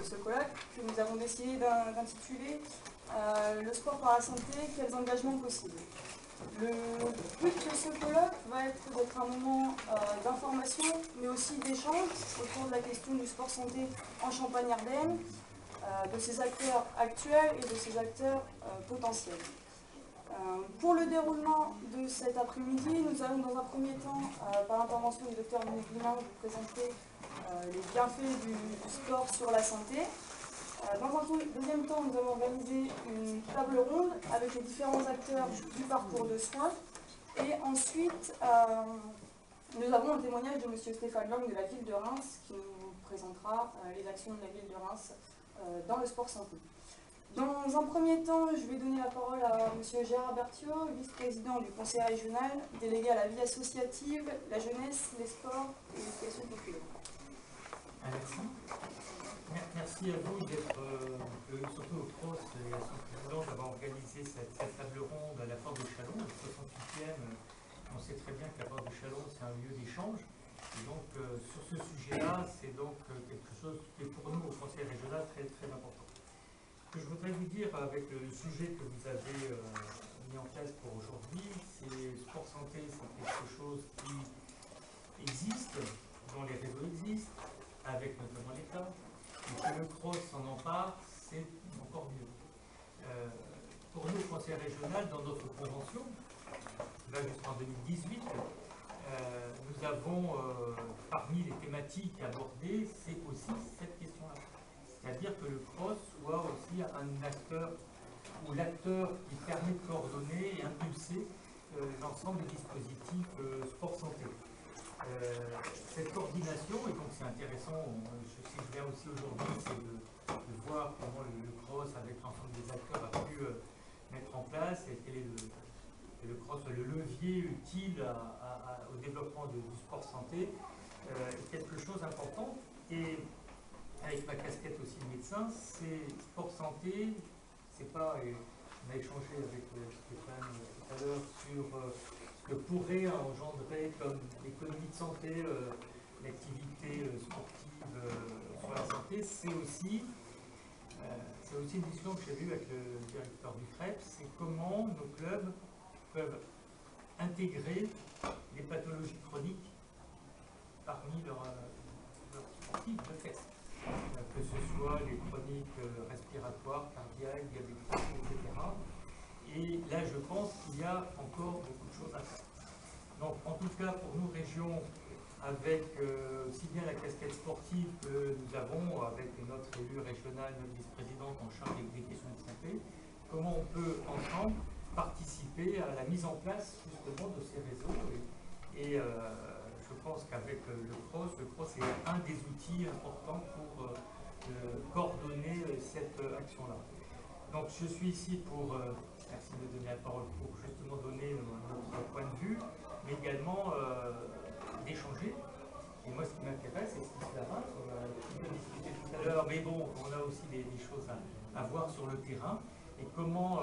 ce colloque que nous avons décidé d'intituler Le sport par la santé, quels engagements possibles. Le but de ce colloque va être d'être un moment d'information, mais aussi d'échange autour de la question du sport santé en Champagne-Ardenne, de ses acteurs actuels et de ses acteurs potentiels. Pour le déroulement de cet après-midi, nous allons dans un premier temps, par l'intervention du Dr Dominique Limin, vous présenter les bienfaits du sport sur la santé. Dans un deuxième temps, nous allons organiser une table ronde avec les différents acteurs du parcours de soins. Et ensuite, nous avons un témoignage de M. Stéphane Lang de la ville de Reims qui nous présentera les actions de la ville de Reims dans le sport santé. Dans un premier temps, je vais donner la parole à M. Gérard Berthiaud, vice-président du conseil régional, délégué à la vie associative, la jeunesse, les sports et l'éducation populaire. Merci. Merci à vous d'être, surtout au CROSS et à son président, d'avoir organisé cette table ronde à la Porte de Châlons, le 68e. On sait très bien que la Porte de Châlons, c'est un lieu d'échange. Et donc, sur ce sujet-là, c'est donc quelque chose qui est pour nous, au conseil régional, très, très important. Ce que je voudrais vous dire avec le sujet que vous avez mis en place pour aujourd'hui, c'est sport santé, c'est quelque chose qui existe, dont les réseaux existent, avec notamment l'État. Et que le CROSS s'en empare, c'est encore mieux. Pour nous, au conseil régional, dans notre convention, là jusqu'en 2018, nous avons, parmi les thématiques abordées, c'est aussi cette question-là. C'est-à-dire que le CROSS soit aussi un acteur, ou l'acteur qui permet de coordonner et impulser l'ensemble des dispositifs sport santé. Cette coordination, et donc c'est intéressant, si je viens aussi aujourd'hui, c'est de voir comment le CROSS, avec l'ensemble des acteurs, a pu mettre en place et quel est le CROSS, le levier utile au développement du sport santé, est quelque chose d'important. Et avec ma casquette aussi de médecin, c'est sport santé, c'est pas, et on a échangé avec Stéphane tout à l'heure sur ce que pourrait engendrer comme économie de santé, l'activité sportive sur la santé, c'est aussi une discussion que j'ai eue avec le directeur du CREPS, c'est comment nos clubs peuvent intégrer les pathologies chroniques parmi leurs sportifs de fait. Que ce soit les chroniques respiratoires, cardiaques, diabétiques, etc. Et là, je pense qu'il y a encore beaucoup de choses à faire. Donc, en tout cas, pour nous, région, avec aussi bien la casquette sportive que nous avons, avec notre élu régional, notre vice-présidente en charge des questions de santé, comment on peut, ensemble, participer à la mise en place, justement, de ces réseaux. Et je pense qu'avec le CROSS est un des outils importants pour coordonner cette action-là. Donc je suis ici pour, merci de me donner la parole, pour justement donner notre point de vue, mais également d'échanger. Et moi ce qui m'intéresse, c'est ce qui se passe, on a un peu discuté tout à l'heure, mais bon, on a aussi des choses à voir sur le terrain, et comment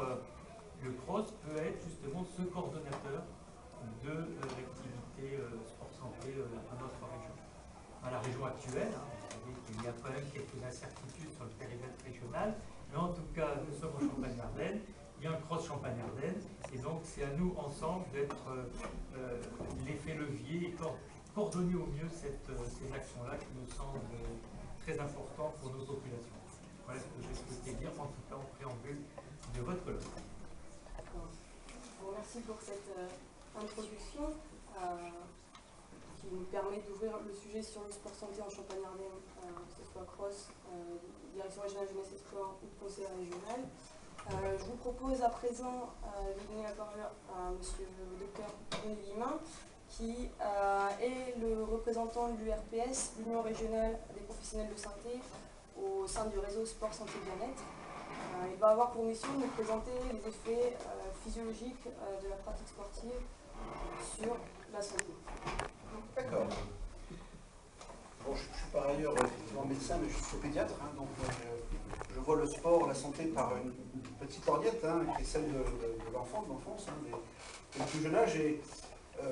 le CROSS peut être justement ce coordonnateur de l'activité sport santé dans notre région. Dans la région actuelle, vous savez qu'il y a quand même quelques incertitudes sur le périmètre régional, mais en tout cas, nous sommes en Champagne-Ardenne, il y a un CROSS Champagne-Ardenne, et donc c'est à nous ensemble d'être l'effet levier et coordonner au mieux ces actions-là qui nous semblent très importantes pour nos populations. Voilà ce que j'ai souhaité dire, en tout cas en préambule de votre colloque. Je vous remercie pour cette introduction qui nous permet d'ouvrir le sujet sur le sport santé en Champagne-Ardenne, que ce soit CROSS, Direction régionale jeunesse et sport ou conseil régional. Je vous propose à présent de donner la parole à M. le Dr Dominique Limin, qui est le représentant de l'URPS, l'Union régionale des professionnels de santé, au sein du réseau Sport Santé Bien-être. Il va avoir pour mission de nous présenter les effets physiologiques de la pratique sportive sur la santé. D'accord. Bon, je suis par ailleurs effectivement médecin, mais je suis pédiatre, hein, donc je vois le sport, la santé par une petite orniette, hein, qui est celle de l'enfant, de l'enfance, hein, dès le plus jeune âge. Et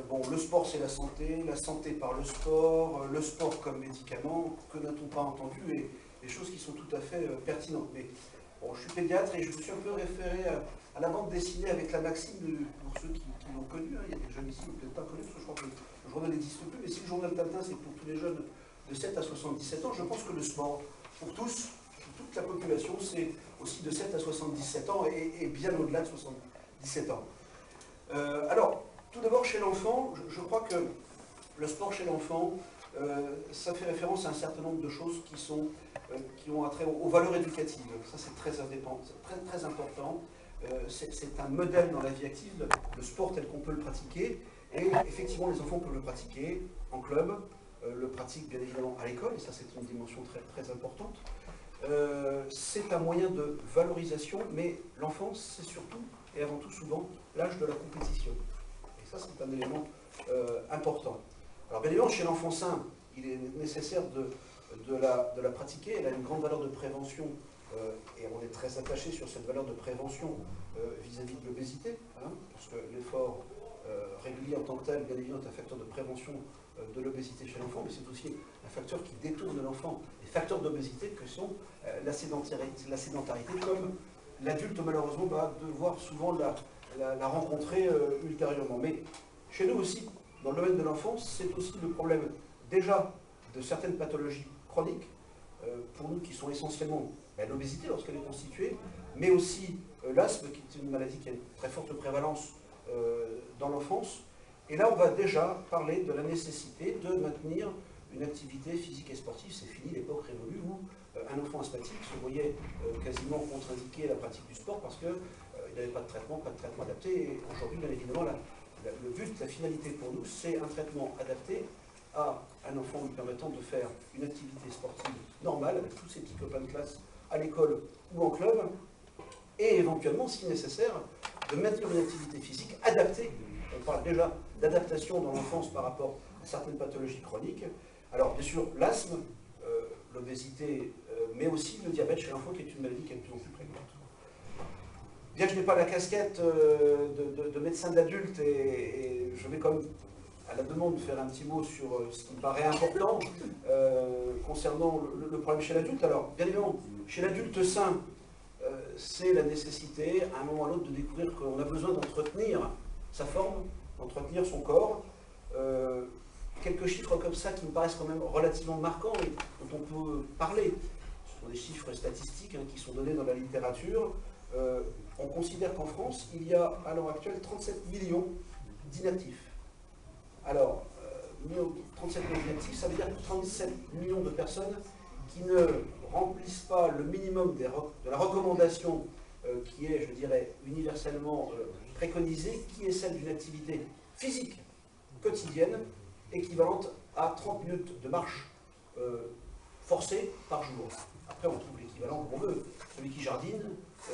bon, le sport c'est la santé par le sport comme médicament, que n'a-t-on pas entendu? des choses qui sont tout à fait pertinentes. Mais bon, je suis pédiatre et je me suis un peu référé à la bande dessinée avec la Maxime, pour ceux qui l'ont connue. Hein. Il y a des jeunes ici qui n'ont peut-être pas connu, parce que je crois que le journal n'existe plus. Mais si le journal Tintin, c'est pour tous les jeunes de 7 à 77 ans, je pense que le sport, pour tous, pour toute la population, c'est aussi de 7 à 77 ans et bien au-delà de 77 ans. Alors, tout d'abord, chez l'enfant, je crois que le sport chez l'enfant, ça fait référence à un certain nombre de choses qui ont attrait aux valeurs éducatives. Ça, c'est très important. C'est un modèle dans la vie active, le sport tel qu'on peut le pratiquer. Et effectivement, les enfants peuvent le pratiquer en club, le pratiquent bien évidemment à l'école, et ça, c'est une dimension très importante. C'est un moyen de valorisation, mais l'enfance, c'est surtout et avant tout souvent l'âge de la compétition. Et ça, c'est un élément important. Alors bien évidemment, chez l'enfant sain, il est nécessaire de la pratiquer. Elle a une grande valeur de prévention, et on est très attaché sur cette valeur de prévention vis-à-vis de l'obésité, hein, parce que l'effort régulier en tant que tel, bien évidemment, est un facteur de prévention de l'obésité chez l'enfant, mais c'est aussi un facteur qui détourne l'enfant des facteurs d'obésité que sont la sédentarité, comme l'adulte malheureusement va devoir souvent la rencontrer ultérieurement. Mais chez nous aussi, dans le domaine de l'enfance, c'est aussi le problème déjà de certaines pathologies chroniques, pour nous qui sont essentiellement l'obésité lorsqu'elle est constituée, mais aussi l'asthme qui est une maladie qui a une très forte prévalence dans l'enfance. Et là, on va déjà parler de la nécessité de maintenir une activité physique et sportive. C'est fini l'époque révolue où un enfant asthmatique se voyait quasiment contre-indiquer à la pratique du sport parce qu'il n'avait pas de traitement adapté. Et aujourd'hui, bien évidemment, le but, la finalité pour nous, c'est un traitement adapté à un enfant lui permettant de faire une activité sportive normale avec tous ses petits copains de classe à l'école ou en club, et éventuellement, si nécessaire, de maintenir une activité physique adaptée. On parle déjà d'adaptation dans l'enfance par rapport à certaines pathologies chroniques. Alors, bien sûr, l'asthme, l'obésité, mais aussi le diabète chez l'enfant, qui est une maladie qui est de plus en plus prégnante. Bien que je n'ai pas la casquette de médecin d'adulte, et je vais quand même, à la demande, faire un petit mot sur ce qui me paraît important concernant le problème chez l'adulte. Alors, bien évidemment, chez l'adulte sain, c'est la nécessité, à un moment ou à l'autre, de découvrir qu'on a besoin d'entretenir sa forme, d'entretenir son corps. Quelques chiffres comme ça qui me paraissent quand même relativement marquants et dont on peut parler. Ce sont des chiffres statistiques qui sont donnés dans la littérature. On considère qu'en France, il y a à l'heure actuelle 37 millions d'inactifs. Alors, 37 millions d'inactifs, ça veut dire 37 millions de personnes qui ne remplissent pas le minimum de la recommandation qui est, je dirais, universellement préconisée, qui est celle d'une activité physique quotidienne équivalente à 30 minutes de marche forcée par jour. Après, on trouve l'équivalent comme on veut. Celui qui jardine,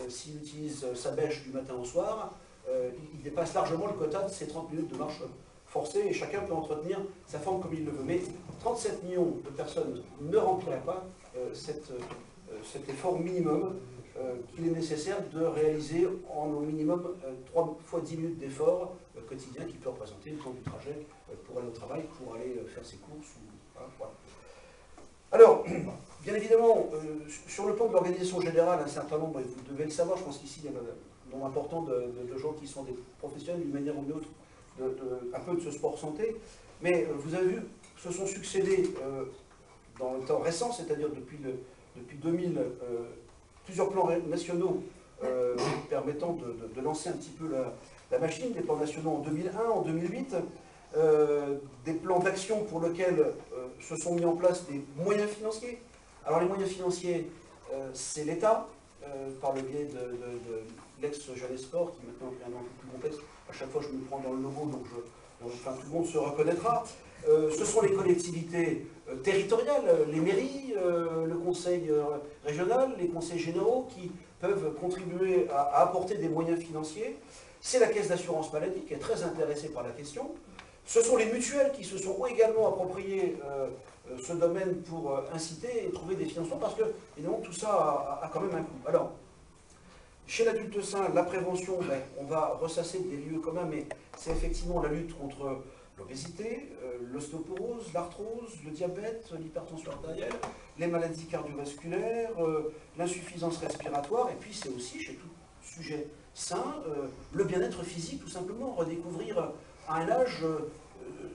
s'il utilise sa bêche du matin au soir, il dépasse largement le quota de ces 30 minutes de marche forcée, et chacun peut entretenir sa forme comme il le veut. Mais 37 millions de personnes ne rempliraient pas cet effort minimum qu'il est nécessaire de réaliser en au minimum 3 fois 10 minutes d'effort quotidien qui peut représenter le temps du trajet pour aller au travail, pour aller faire ses courses. Voilà. Alors, bien évidemment, sur le plan de l'organisation générale, un certain nombre, et vous devez le savoir, je pense qu'ici il y a un nombre important de gens qui sont des professionnels d'une manière ou d'une autre, un peu de ce sport santé, mais vous avez vu, se sont succédés dans le temps récent, c'est-à-dire depuis 2000, plusieurs plans nationaux permettant de lancer un petit peu la machine, des plans nationaux en 2001, en 2008, des plans d'action pour lesquels se sont mis en place des moyens financiers. Alors les moyens financiers, c'est l'État, par le biais de l'ex-Jeunesse Sport, qui maintenant est un peu plus complexe. À chaque fois, je me prends dans le logo, donc enfin, tout le monde se reconnaîtra. Ce sont les collectivités territoriales, les mairies, le conseil régional, les conseils généraux qui peuvent contribuer à apporter des moyens financiers. C'est la caisse d'assurance maladie qui est très intéressée par la question. Ce sont les mutuelles qui se sont également appropriées ce domaine pour inciter et trouver des financements, parce que, évidemment, tout ça a quand même un coût. Alors, chez l'adulte sain, la prévention, on va ressasser des lieux communs, mais c'est effectivement la lutte contre l'obésité, l'ostéoporose, l'arthrose, le diabète, l'hypertension artérielle, les maladies cardiovasculaires, l'insuffisance respiratoire, et puis c'est aussi, chez tout sujet sain, le bien-être physique, tout simplement, redécouvrir à un âge,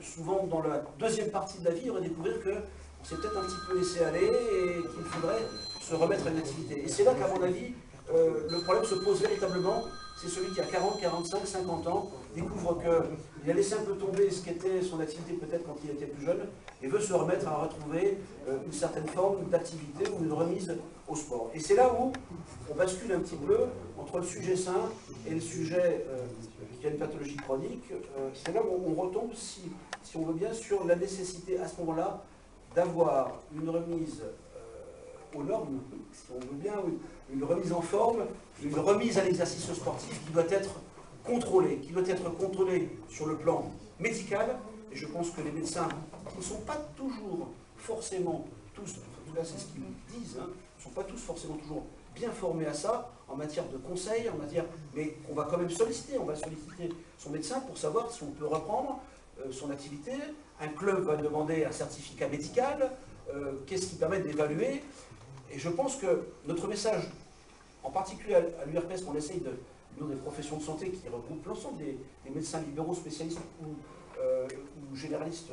souvent dans la deuxième partie de la vie, redécouvrir qu'on s'est peut-être un petit peu laissé aller et qu'il faudrait se remettre à une activité. Et c'est là qu'à mon avis, le problème se pose véritablement. C'est celui qui a 40, 45, 50 ans, découvre qu'il a laissé un peu tomber ce qu'était son activité peut-être quand il était plus jeune, et veut se remettre à retrouver une certaine forme d'activité ou une remise au sport. Et c'est là où on bascule un petit peu entre le sujet sain et le sujet qui a une pathologie chronique. C'est là où on retombe, si on veut bien, sur la nécessité à ce moment-là d'avoir une remise aux normes, si on veut bien, une remise en forme, une remise à l'exercice sportif qui doit être contrôlée, sur le plan médical. Et je pense que les médecins, qui ne sont pas toujours forcément tous, en tout cas c'est ce qu'ils disent, ne sont pas tous forcément toujours bien formés à ça, en matière de conseils, mais on va quand même solliciter son médecin pour savoir si on peut reprendre son activité. Un club va demander un certificat médical, qu'est-ce qui permet d'évaluer. Et je pense que notre message, en particulier à l'URPS, qu'on essaye nous, des professions de santé qui regroupent l'ensemble des médecins libéraux, spécialistes ou généralistes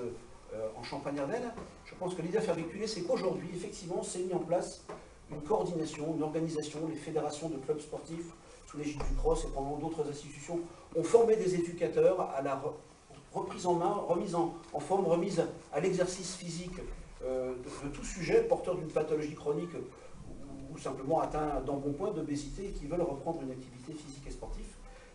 en Champagne-Ardenne, je pense que l'idée à faire véhiculer, c'est qu'aujourd'hui, effectivement, s'est mis en place une coordination, une organisation, les fédérations de clubs sportifs, sous l'égide du CROSS et pendant d'autres institutions, ont formé des éducateurs à la reprise en main, remise en forme, remise à l'exercice physique de tout sujet porteur d'une pathologie chronique ou simplement atteint d'embonpoint d'obésité et qui veulent reprendre une activité physique et sportive.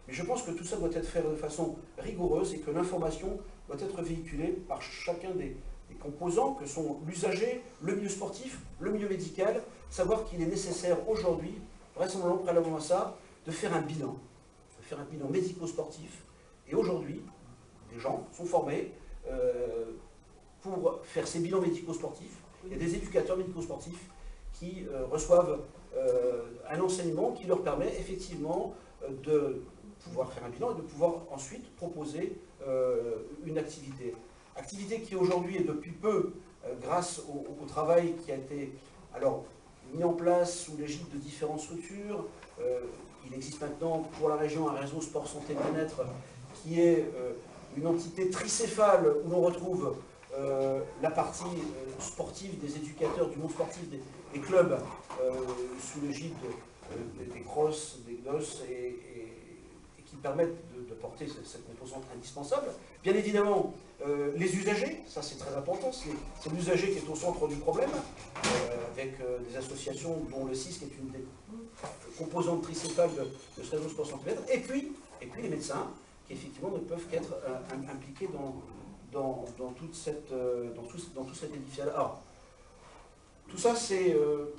Mais je pense que tout ça doit être fait de façon rigoureuse et que l'information doit être véhiculée par chacun des composants que sont l'usager, le milieu sportif, le milieu médical, savoir qu'il est nécessaire aujourd'hui, vraisemblablement préalablement à ça, de faire un bilan médico-sportif. Et aujourd'hui, les gens sont formés pour faire ces bilans médico-sportifs. Il y a des éducateurs médico-sportifs qui reçoivent un enseignement qui leur permet effectivement de pouvoir faire un bilan et de pouvoir ensuite proposer une activité. Activité qui aujourd'hui est depuis peu, grâce au travail qui a été mis en place sous l'égide de différentes structures. Il existe maintenant pour la région un réseau sport santé bien-être qui est une entité tricéphale où l'on retrouve la partie sportive des éducateurs du monde sportif, des clubs sous l'égide des CROSS, des GDOS et qui permettent de porter cette composante indispensable. Bien évidemment, les usagers, ça c'est très important, c'est l'usager qui est au centre du problème, avec des associations dont le CISC est une des composantes tricéphales de ce réseau sport santé bien-être, et puis les médecins, qui effectivement ne peuvent qu'être impliqués dans tout cet édifice. Alors, tout ça, c'est,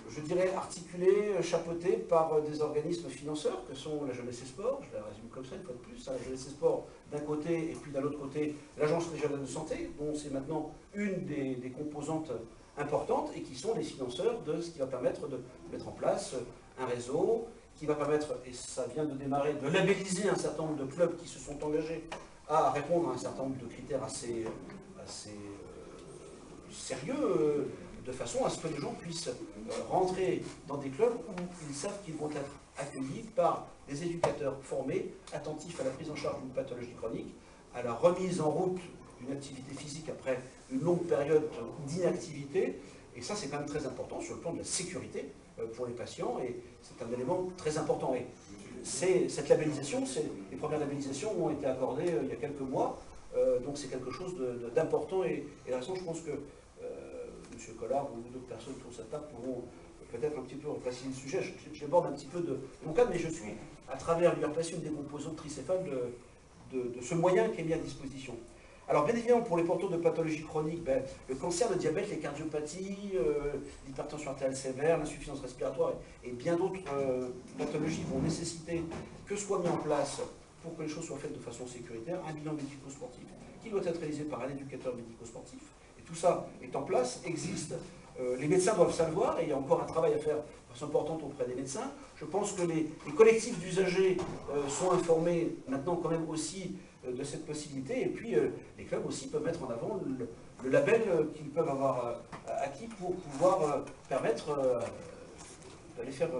je dirais, articulé, chapeauté par des organismes financeurs que sont la Jeunesse et Sport, je la résume comme ça une fois de plus, la Jeunesse et Sport d'un côté et puis d'un autre côté l'Agence régionale de santé, dont c'est maintenant une des composantes importantes et qui sont les financeurs de ce qui va permettre de mettre en place un réseau qui va permettre, et ça vient de démarrer, de labelliser un certain nombre de clubs qui se sont engagés à répondre à un certain nombre de critères assez sérieux, de façon à ce que les gens puissent rentrer dans des clubs où ils savent qu'ils vont être accueillis par des éducateurs formés, attentifs à la prise en charge d'une pathologie chronique, à la remise en route d'une activité physique après une longue période d'inactivité. Et ça, c'est quand même très important sur le plan de la sécurité pour les patients, et c'est un élément très important. Et cette labellisation, les premières labellisations ont été accordées il y a quelques mois, donc c'est quelque chose d'important et récent. Je pense que M. Collard ou d'autres personnes sur cette table pourront peut-être un petit peu repréciser le sujet. J'aborde un petit peu de mon cadre, mais je suis, à travers l'URPS, une des composantes tricéphales de ce moyen qui est mis à disposition. Alors bien évidemment, pour les porteurs de pathologies chroniques, le cancer, le diabète, les cardiopathies, l'hypertension artérielle sévère, l'insuffisance respiratoire et bien d'autres pathologies vont nécessiter que soit mis en place, pour que les choses soient faites de façon sécuritaire, un bilan médico-sportif qui doit être réalisé par un éducateur médico-sportif. Et tout ça est en place, existe. Les médecins doivent savoir, et il y a encore un travail à faire de façon importante auprès des médecins. Je pense que les collectifs d'usagers sont informés maintenant quand même aussi de cette possibilité. Et puis les clubs aussi peuvent mettre en avant le label qu'ils peuvent avoir acquis pour pouvoir permettre d'aller faire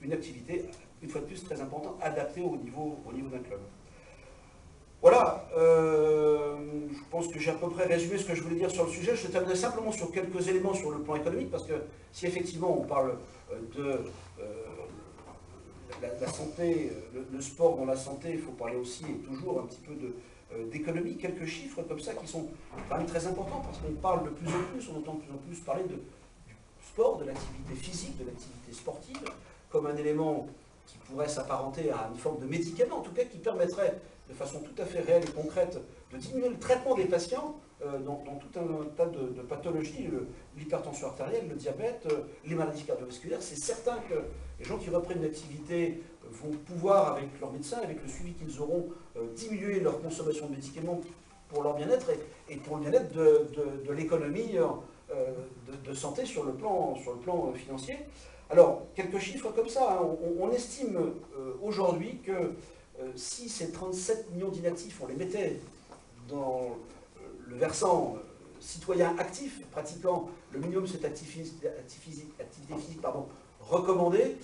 une activité, une fois de plus très importante, adaptée au niveau d'un club. Voilà, je pense que j'ai à peu près résumé ce que je voulais dire sur le sujet. Je terminerai simplement sur quelques éléments sur le plan économique, parce que si effectivement on parle de la santé, le sport dans la santé, il faut parler aussi et toujours un petit peu d'économie. Quelques chiffres comme ça qui sont quand même très importants, parce qu'on parle de plus en plus, on entend de plus en plus parler du sport, de l'activité physique, de l'activité sportive, comme un élément qui pourrait s'apparenter à une forme de médicament, en tout cas qui permettrait de façon tout à fait réelle et concrète de diminuer le traitement des patients dans tout un tas de pathologies, l'hypertension artérielle, le diabète, les maladies cardiovasculaires. C'est certain que les gens qui reprennent une activité vont pouvoir, avec leur médecin, avec le suivi qu'ils auront, diminuer leur consommation de médicaments pour leur bien-être et pour le bien-être de l'économie de santé sur le plan financier. Alors, quelques chiffres comme ça, hein. On estime aujourd'hui que si ces 37 millions d'inactifs, on les mettait dans le versant citoyen actif, pratiquant le minimum de cette activité physique recommandée,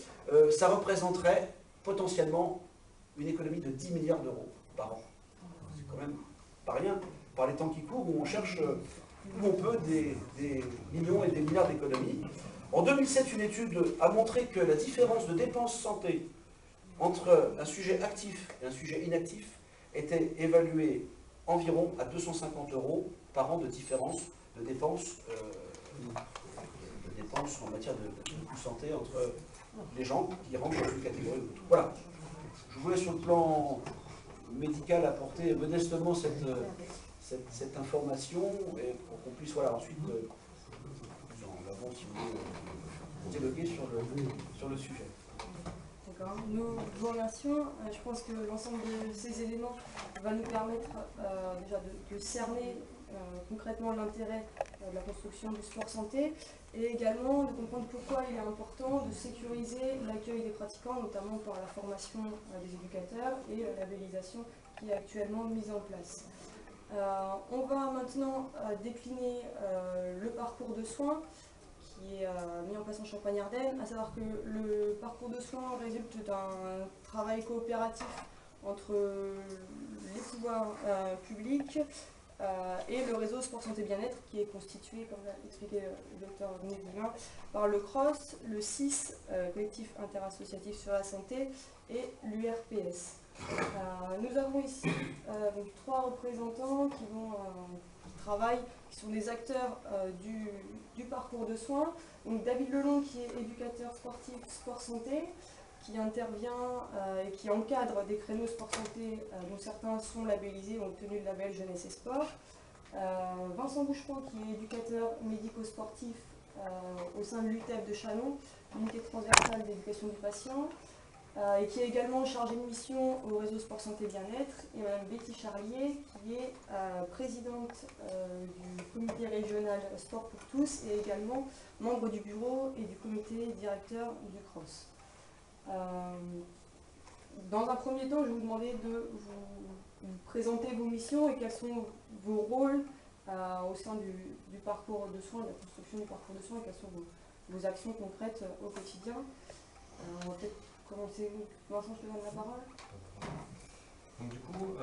ça représenterait potentiellement une économie de 10 milliards d'euros par an. C'est quand même pas rien par les temps qui courent où on cherche où on peut des millions et des milliards d'économies. En 2007, une étude a montré que la différence de dépenses santé entre un sujet actif et un sujet inactif était évaluée environ à 250 € par an de différence de dépenses en matière de santé entre les gens qui rentrent dans une catégorie ou l'autre. Voilà. Je voulais sur le plan médical apporter modestement cette information et pour qu'on puisse ensuite en avant si vous voulez dialoguer sur le sujet. D'accord. Nous vous remercions. Je pense que l'ensemble de ces éléments va nous permettre déjà de cerner concrètement l'intérêt de la construction du sport santé et également de comprendre pourquoi il est important de sécuriser l'accueil des pratiquants, notamment par la formation des éducateurs et la labellisation qui est actuellement mise en place. On va maintenant décliner le parcours de soins qui est mis en place en Champagne-Ardenne, à savoir que le parcours de soins résulte d'un travail coopératif entre les pouvoirs publics et le réseau Sport Santé Bien-être qui est constitué, comme l'a expliqué le docteur Névillin, par le CROSS, le CIS, collectif interassociatif sur la santé, et l'URPS. Nous avons ici donc, 3 représentants qui travaillent, qui sont des acteurs du parcours de soins. Donc David Lelon qui est éducateur sportif sport santé, qui intervient et qui encadre des créneaux sport santé dont certains sont labellisés, ont obtenu le label Jeunesse et Sport. Vincent Boucheron qui est éducateur médico-sportif au sein de l'UTEP de Châlons, l'unité transversale d'éducation du patient, et qui est également chargée de mission au réseau Sport Santé Bien-être, et Mme Betty Charlier qui est présidente du comité régional Sport pour tous et également membre du bureau et du comité directeur du CROSS. Dans un premier temps, je vais vous demander de vous présenter vos missions et quels sont vos rôles au sein du parcours de soins, de la construction du parcours de soins, et quelles sont vos actions concrètes au quotidien. On va peut-être commencer. Vincent, je te donne la parole. Donc, du coup,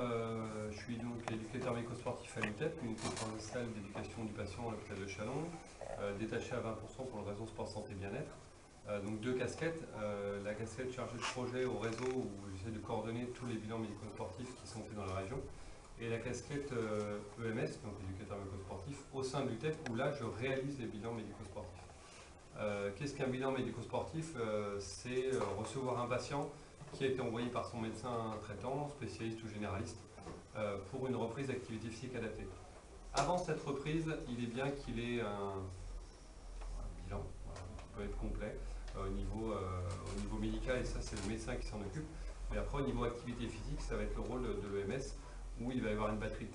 je suis donc éducateur médico-sportif à l'UTEP, unité transversale d'éducation du patient à l'hôpital de Châlons, détaché à 20% pour le réseau Sport Santé Bien-être. Donc 2 casquettes, la casquette chargée de projet au réseau où j'essaie de coordonner tous les bilans médico-sportifs qui sont faits dans la région, et la casquette EMS, donc éducateur médico-sportif, au sein de l'UTEP où là je réalise les bilans médico-sportifs. Qu'est-ce qu'un bilan médico-sportif? C'est recevoir un patient qui a été envoyé par son médecin traitant, spécialiste ou généraliste, pour une reprise d'activité physique adaptée. Avant cette reprise, il est bien qu'il ait un bilan qui peut être complet au niveau médical, et ça c'est le médecin qui s'en occupe. Mais après au niveau activité physique, ça va être le rôle de l'EMS, où il va y avoir une batterie de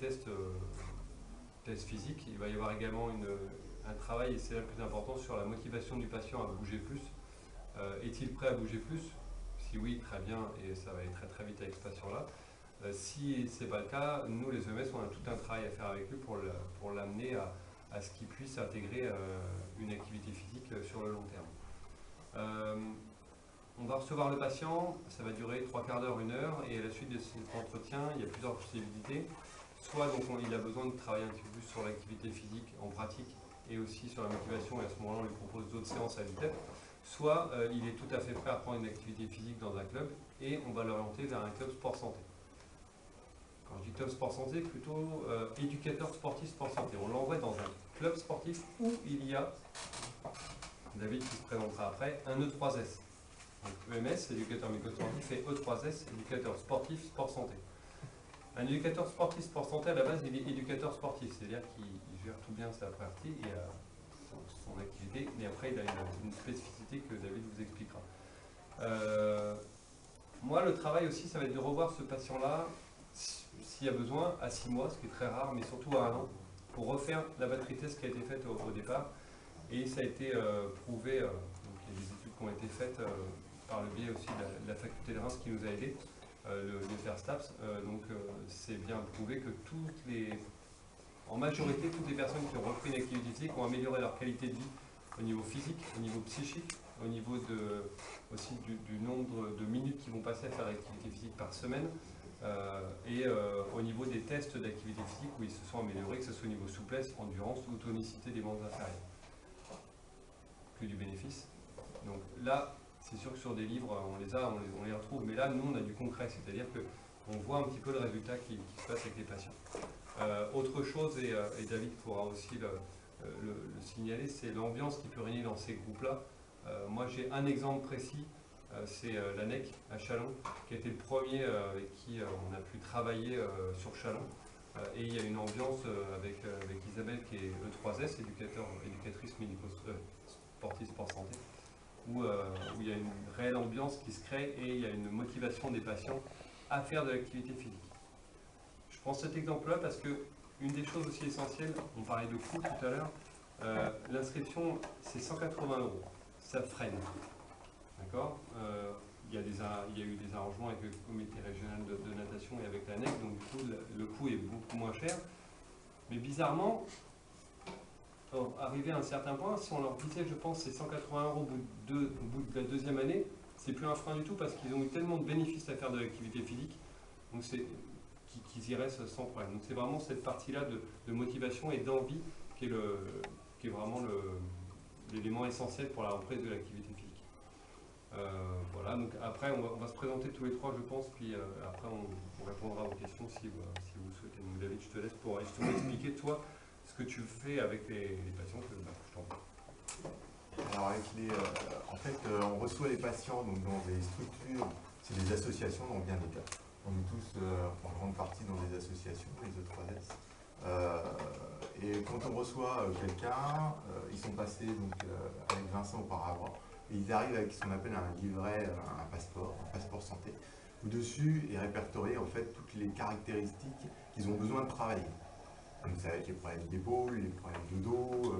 tests physiques. Il va y avoir également un travail, et c'est là le plus important, sur la motivation du patient à bouger plus. Est-il prêt à bouger plus? Si oui, très bien, et ça va aller très très vite avec ce patient-là. Si ce n'est pas le cas, nous les EMS, on a tout un travail à faire avec lui pour l'amener à ce qu'il puisse intégrer une activité physique sur le long terme. On va recevoir le patient, ça va durer 3 quarts d'heure, 1 heure, et à la suite de cet entretien, il y a plusieurs possibilités. Soit donc, il a besoin de travailler un petit peu plus sur l'activité physique en pratique et aussi sur la motivation, et à ce moment-là, on lui propose d'autres séances à l'UTEP. Soit il est tout à fait prêt à prendre une activité physique dans un club, et on va l'orienter vers un club sport santé. Quand je dis club sport santé, plutôt éducateur sportif sport santé. On l'envoie dans un club sportif où il y a, David qui se présentera après, un E3S. Donc EMS, éducateur médico-sportif, et E3S, éducateur sportif sport santé. Un éducateur sportif sport santé, à la base, il est éducateur sportif, c'est-à-dire qu'il gère tout bien sa partie et son activité, mais après, il a une spécificité que David vous expliquera. Moi, le travail aussi, ça va être de revoir ce patient-là, s'il y a besoin, à 6 mois, ce qui est très rare, mais surtout à 1 an, pour refaire la batterie test qui a été faite au départ. Et ça a été prouvé, donc il y a des études qui ont été faites par le biais aussi de la faculté de Reims qui nous a aidés, le FERSTAPS. Donc c'est bien prouvé que en majorité, toutes les personnes qui ont repris une activité physique ont amélioré leur qualité de vie au niveau physique, au niveau psychique, au niveau aussi du nombre de minutes qu'ils vont passer à faire l'activité physique par semaine, et au niveau des tests d'activité physique où ils se sont améliorés, que ce soit au niveau souplesse, endurance ou tonicité des membres inférieurs. Que du bénéfice. Donc là, c'est sûr que sur des livres, on les retrouve, mais là, nous, on a du concret, c'est-à-dire qu'on voit un petit peu le résultat qui se passe avec les patients. Autre chose, et David pourra aussi le signaler, c'est l'ambiance qui peut régner dans ces groupes-là. Moi, j'ai un exemple précis, c'est l'ANEC à Châlons, qui a été le premier avec qui on a pu travailler sur Châlons. Et il y a une ambiance avec Isabelle, qui est E3S, éducatrice médico-sportive sport santé, où il y a une réelle ambiance qui se crée et il y a une motivation des patients à faire de l'activité physique. Je prends cet exemple-là parce que une des choses aussi essentielles, on parlait de coût tout à l'heure, l'inscription c'est 180 €, ça freine. D'accord, il y a eu des arrangements avec le comité régional de natation et avec l'ANEC, donc du coup le coût est beaucoup moins cher. Mais bizarrement, arrivé à un certain point, si on leur disait, je pense, c'est 180 € au bout de la deuxième année, c'est plus un frein du tout parce qu'ils ont eu tellement de bénéfices à faire de l'activité physique, donc qu'ils y restent sans problème. Donc c'est vraiment cette partie-là de motivation et d'envie qui est vraiment l'élément essentiel pour la reprise de l'activité physique. Voilà, donc après on va se présenter tous les trois, je pense, puis après on répondra aux questions si vous souhaitez. Donc David, je te laisse pour justement expliquer toi ce que tu fais avec les patients que je t'en prie. Alors en fait, on reçoit les patients donc, dans des structures, c'est des associations dans bien des cas. On est tous en grande partie dans des associations, les E3S. Et quand on reçoit quelqu'un, ils sont passés donc, avec Vincent auparavant, et ils arrivent avec ce qu'on appelle un livret, un passeport santé, où dessus est répertorié en fait toutes les caractéristiques qu'ils ont besoin de travailler. Donc c'est avec les problèmes d'épaule, les problèmes de dos,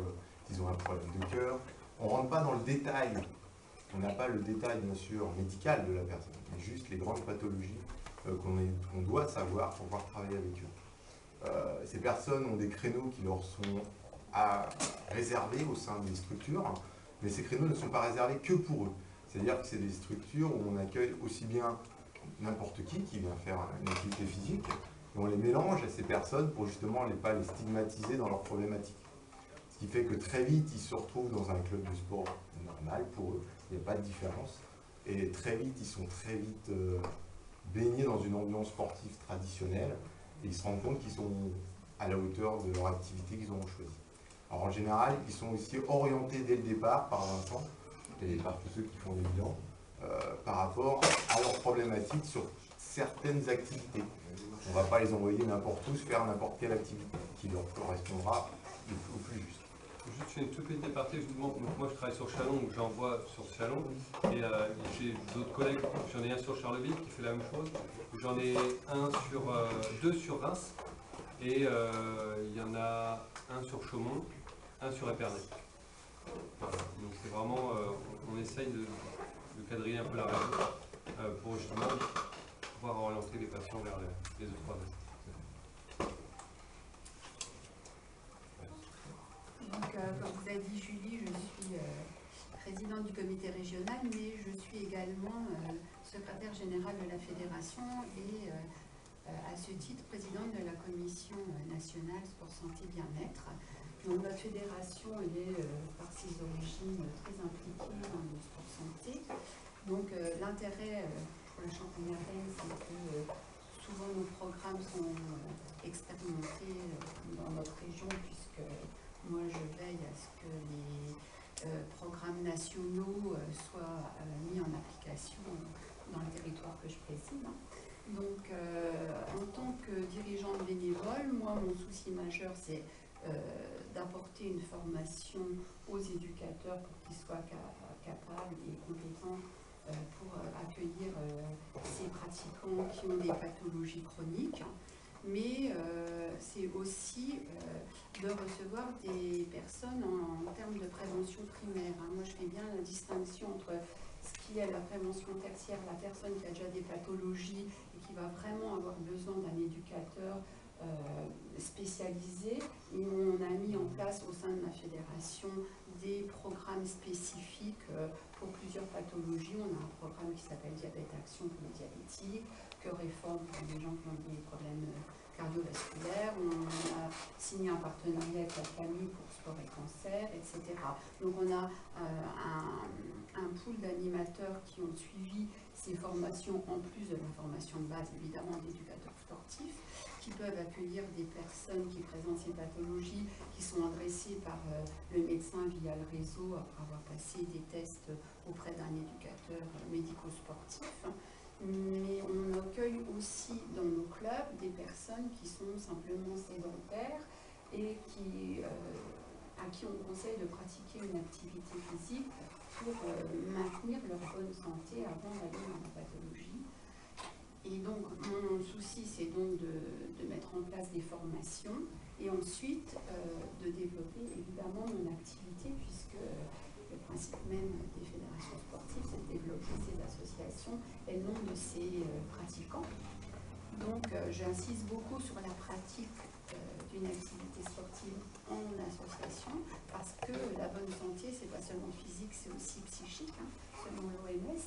ils ont un problème de cœur. On ne rentre pas dans le détail, on n'a pas le détail bien sûr médical de la personne, mais juste les grandes pathologies qu'on doit savoir pour pouvoir travailler avec eux. Ces personnes ont des créneaux qui leur sont réservés au sein des structures, mais ces créneaux ne sont pas réservés que pour eux. C'est-à-dire que c'est des structures où on accueille aussi bien n'importe qui vient faire une activité physique, et on les mélange à ces personnes pour justement pas les stigmatiser dans leurs problématiques. Ce qui fait que très vite, ils se retrouvent dans un club de sport normal pour eux, il n'y a pas de différence. Et très vite, ils sont très vite baignés dans une ambiance sportive traditionnelle, et ils se rendent compte qu'ils sont à la hauteur de leur activité qu'ils ont choisie. Alors en général, ils sont aussi orientés dès le départ par Vincent, et par tous ceux qui font des bilans, par rapport à leurs problématiques sur certaines activités. On ne va pas les envoyer n'importe où faire n'importe quelle activité qui leur correspondra au plus juste. Juste une toute petite aparté, je vous demande, moi je travaille sur Châlons, donc j'envoie sur Châlons, et j'ai d'autres collègues, j'en ai un sur Charleville qui fait la même chose, j'en ai deux sur Reims, et il y en a un sur Chaumont, un sur Épernay. Voilà. Donc c'est vraiment, on essaye de quadriller un peu la région pour justement pouvoir orienter les patients vers les E3S. Donc, comme vous a dit Julie, je suis présidente du comité régional, mais je suis également secrétaire générale de la fédération et à ce titre présidente de la commission nationale sport santé bien-être. Donc notre fédération est par ses origines très impliquée dans le sport santé. Donc l'intérêt pour le Champagne-Ardenne, c'est que souvent nos programmes sont expérimentés dans notre région, puisque moi je veille à ce que les programmes nationaux soient mis en application dans le territoire que je préside. Donc, en tant que dirigeante bénévole, moi, mon souci majeur, c'est d'apporter une formation aux éducateurs pour qu'ils soient capables et compétents pour accueillir ces pratiquants qui ont des pathologies chroniques. Mais c'est aussi de recevoir des personnes en termes de prévention primaire. Moi, je fais bien la distinction entre ce qui est la prévention tertiaire, la personne qui a déjà des pathologies et qui va vraiment avoir besoin d'un éducateur spécialisé. Et on a mis en place au sein de ma fédération des programmes spécifiques pour plusieurs pathologies. On a un programme qui s'appelle Diabète Action pour les diabétiques, Cœur et Forme pour les gens qui ont des problèmes cardiovasculaires. On a signé un partenariat avec la famille pour sport et cancer, etc. Donc on a un pool d'animateurs qui ont suivi ces formations en plus de la formation de base, évidemment, d'éducateurs sportifs, qui peuvent accueillir des personnes qui présentent ces pathologies, qui sont adressées par le médecin via le réseau après avoir passé des tests auprès d'un éducateur médico-sportif. Mais on accueille aussi dans nos clubs des personnes qui sont simplement sédentaires et à qui on conseille de pratiquer une activité physique pour maintenir leur bonne santé avant d'aller dans la pathologie. Et donc, mon souci, c'est donc de mettre en place des formations et ensuite de développer évidemment mon activité, puisque le principe même des fédérations sportives, c'est de développer ces associations et le nombre de ces pratiquants. Donc, j'insiste beaucoup sur la pratique d'une activité sportive en association, parce que la bonne santé, c'est pas seulement physique, c'est aussi psychique, selon l'OMS.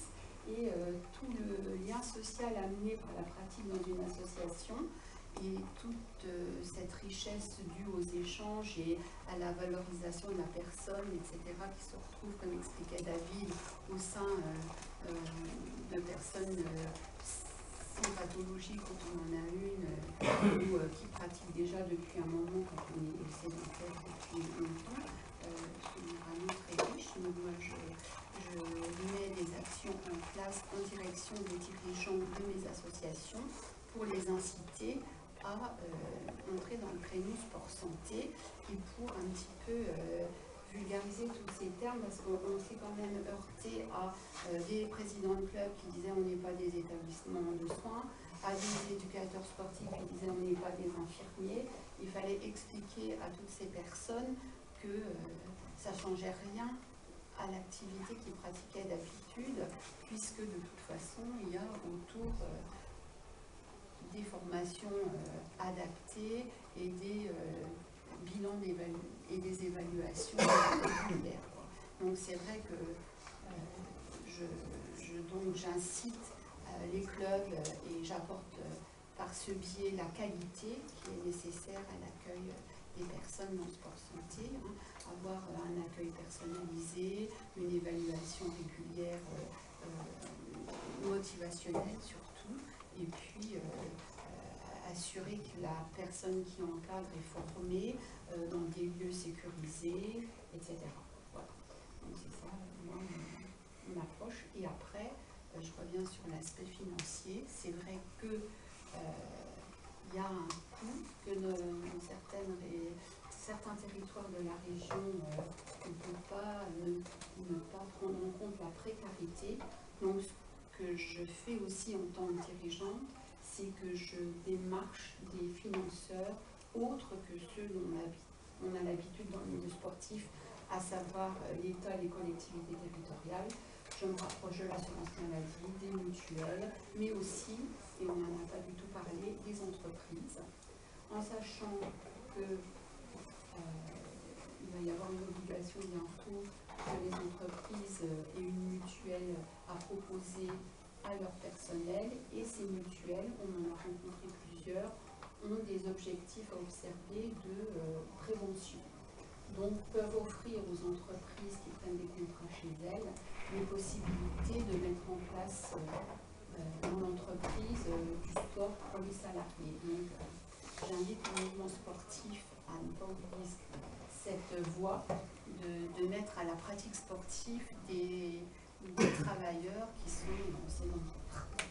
Et tout le lien social amené par la pratique dans une association et toute cette richesse due aux échanges et à la valorisation de la personne, etc., qui se retrouve, comme expliquait David, au sein de personnes sans pathologie quand on en a une, ou qui pratiquent déjà depuis un moment quand on est sédentaire depuis longtemps. C'est vraiment très riche. Donc moi, je mets des actions en place en direction des dirigeants de mes associations pour les inciter à entrer dans le créneau sport santé et pour un petit peu vulgariser tous ces termes, parce qu'on s'est quand même heurté à des présidents de clubs qui disaient on n'est pas des établissements de soins, à des éducateurs sportifs qui disaient on n'est pas des infirmiers. Il fallait expliquer à toutes ces personnes que ça ne changeait rien à l'activité qu'ils pratiquaient d'habitude, puisque de toute façon il y a autour des formations adaptées et des bilans et des évaluations régulières. Donc c'est vrai que j'incite les clubs et j'apporte par ce biais la qualité qui est nécessaire à l'accueil des personnes dans le sport santé, avoir un accueil personnalisé, une évaluation régulière motivationnelle surtout, et puis assurer que la personne qui encadre est formée dans des lieux sécurisés, etc. Voilà. Donc c'est ça, moi, mon approche. Et après, je reviens sur l'aspect financier. C'est vrai que il y a un coût que certains territoires de la région ne peuvent pas ne pas prendre en compte la précarité. Donc ce que je fais aussi en tant que dirigeante, c'est que je démarche des financeurs autres que ceux dont on a l'habitude dans le milieu sportif, à savoir l'État et les collectivités territoriales. je me rapproche de l'assurance maladie, des mutuelles, mais aussi, et on n'en a pas du tout parlé, des entreprises, en sachant que il va y avoir une obligation bientôt que les entreprises aient une mutuelle à proposer à leur personnel, et ces mutuelles, on en a rencontré plusieurs, ont des objectifs à observer de prévention. Donc peuvent offrir aux entreprises qui prennent des contrats chez elles les possibilités de mettre en place dans l'entreprise du sport pour les salariés. Donc j'invite le mouvement sportif à ne pas oublier cette voie de mettre à la pratique sportive des travailleurs qui sont dans ces entreprises.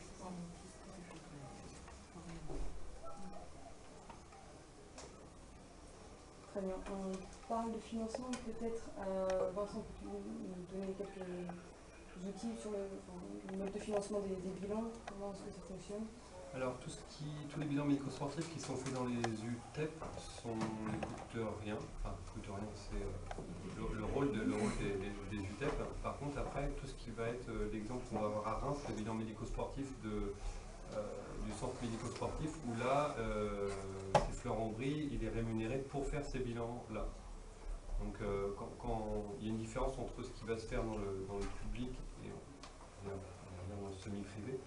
Très bien. On parle de financement, peut-être, Vincent, peux-tu nous donner quelques outils sur le mode de financement des bilans? Comment est-ce que ça fonctionne? Alors, tous les bilans médico-sportifs qui sont faits dans les UTEP ne coûtent rien. Enfin, coûtent rien, c'est le rôle des UTEP. Par contre, après, tout ce qui va être l'exemple qu'on va avoir à Reims, le bilan médico-sportif du centre médico-sportif, où là, c'est Florent Brie, il est rémunéré pour faire ces bilans-là. Donc, quand il y a une différence entre ce qui va se faire dans le public et dans le semi-privé,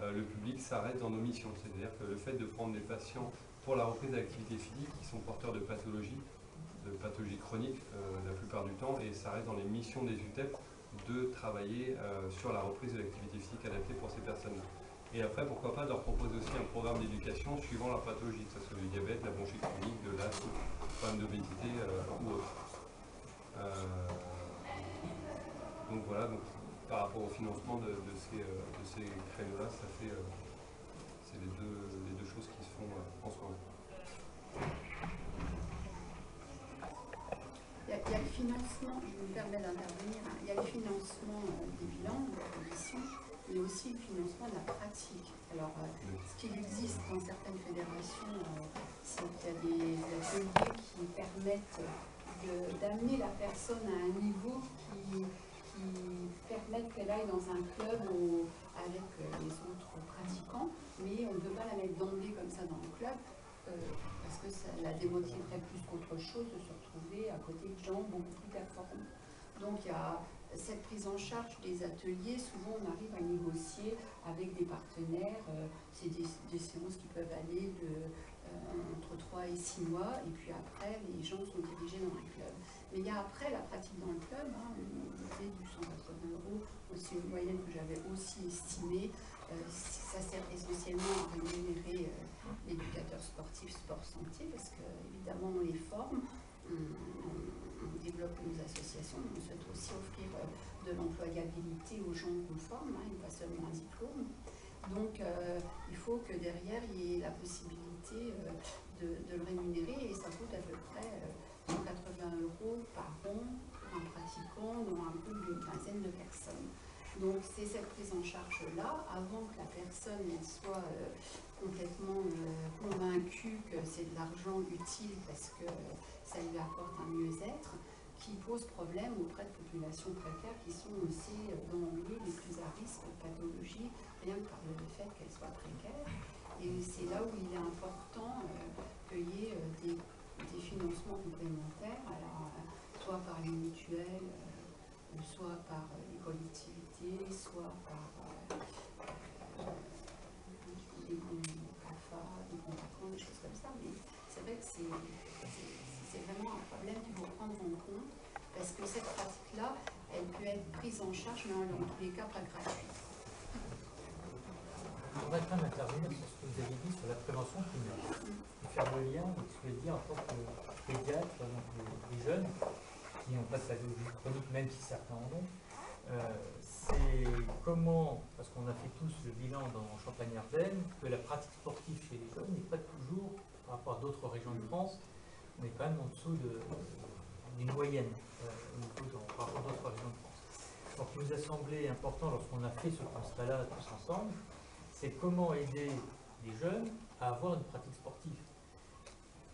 le public s'arrête dans nos missions. C'est-à-dire que le fait de prendre des patients pour la reprise de l'activité physique qui sont porteurs de pathologies chroniques la plupart du temps, et ça reste dans les missions des UTEP de travailler sur la reprise de l'activité physique adaptée pour ces personnes-là. Et après, pourquoi pas leur proposer aussi un programme d'éducation suivant leur pathologie, que ce soit le diabète, la bronchite chronique, de l'asthme, problème d'obésité ou autre. Donc voilà, donc, par rapport au financement de ces créneaux-là, ça fait c'est les deux choses qui se font en ce moment. Il y a le financement, je me permets d'intervenir, il y a le financement des bilans, de la commission, mais aussi le financement de la pratique. Alors, ce qui existe dans certaines fédérations, c'est qu'il y a des ateliers qui permettent d'amener la personne à un niveau qui permettent qu'elle aille dans un club avec les autres pratiquants, mais on ne peut pas la mettre d'emblée comme ça dans le club, parce que ça la démotiverait plus qu'autre chose de se retrouver à côté de gens beaucoup plus performants. Donc il y a cette prise en charge des ateliers, souvent on arrive à négocier avec des partenaires, c'est des séances qui peuvent aller entre 3 et 6 mois, et puis après les gens sont dirigés dans un club. Mais il y a après la pratique dans le club, on disait du 180 €, c'est une moyenne que j'avais aussi estimée. Ça sert essentiellement à rémunérer l'éducateur sportif sport santé, parce que évidemment on les forme, on développe nos associations, mais on souhaite aussi offrir de l'employabilité aux gens qu'on forme, et pas seulement un diplôme. Donc il faut que derrière il y ait la possibilité de le rémunérer, et ça coûte à peu près 180 € par an pour un pratiquant dans un groupe d'une quinzaine de personnes. Donc c'est cette prise en charge-là, avant que la personne soit complètement convaincue que c'est de l'argent utile parce que ça lui apporte un mieux-être, qui pose problème auprès de populations précaires qui sont aussi d'emblée les plus à risque de pathologie, rien que par le fait qu'elles soient précaires. Et c'est là où il est important qu'il y ait des financements complémentaires, alors, soit par les mutuelles, soit par les collectivités, soit par des bons CAFA, des bons vacances, des choses comme ça. Mais c'est vrai que c'est vraiment un problème qu'il faut prendre en compte, parce que cette pratique-là, elle peut être prise en charge, mais en tous les cas pas gratuite. Je voudrais quand même intervenir sur ce que vous avez dit sur la prévention primaire. Et faire le lien avec ce que je veux dire en tant que pédiatre, donc les jeunes qui n'ont pas de pathologie chronique, même si certains en ont. C'est comment, parce qu'on a fait tous le bilan dans Champagne-Ardenne, que la pratique sportive chez les jeunes n'est pas toujours, par rapport à d'autres régions de France, on est quand même en dessous d'une moyenne par rapport à d'autres régions de France. Donc il nous a semblé important, lorsqu'on a fait ce constat-là tous ensemble, c'est comment aider les jeunes à avoir une pratique sportive.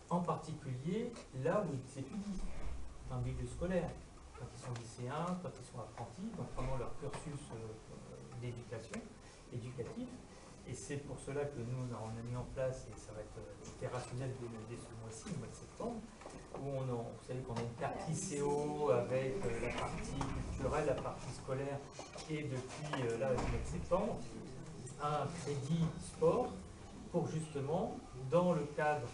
En particulier là où ils s'étudient, dans le milieu scolaire. quand ils sont lycéens, quand ils sont apprentis, donc pendant leur cursus d'éducation, éducatif. Et c'est pour cela que nous, on a mis en place, et ça va être opérationnel dès ce mois-ci, le mois de septembre, où vous savez qu'on a une carte ICO avec la partie culturelle, la partie scolaire, et depuis là, le mois de septembre, un crédit sport pour justement, dans le cadre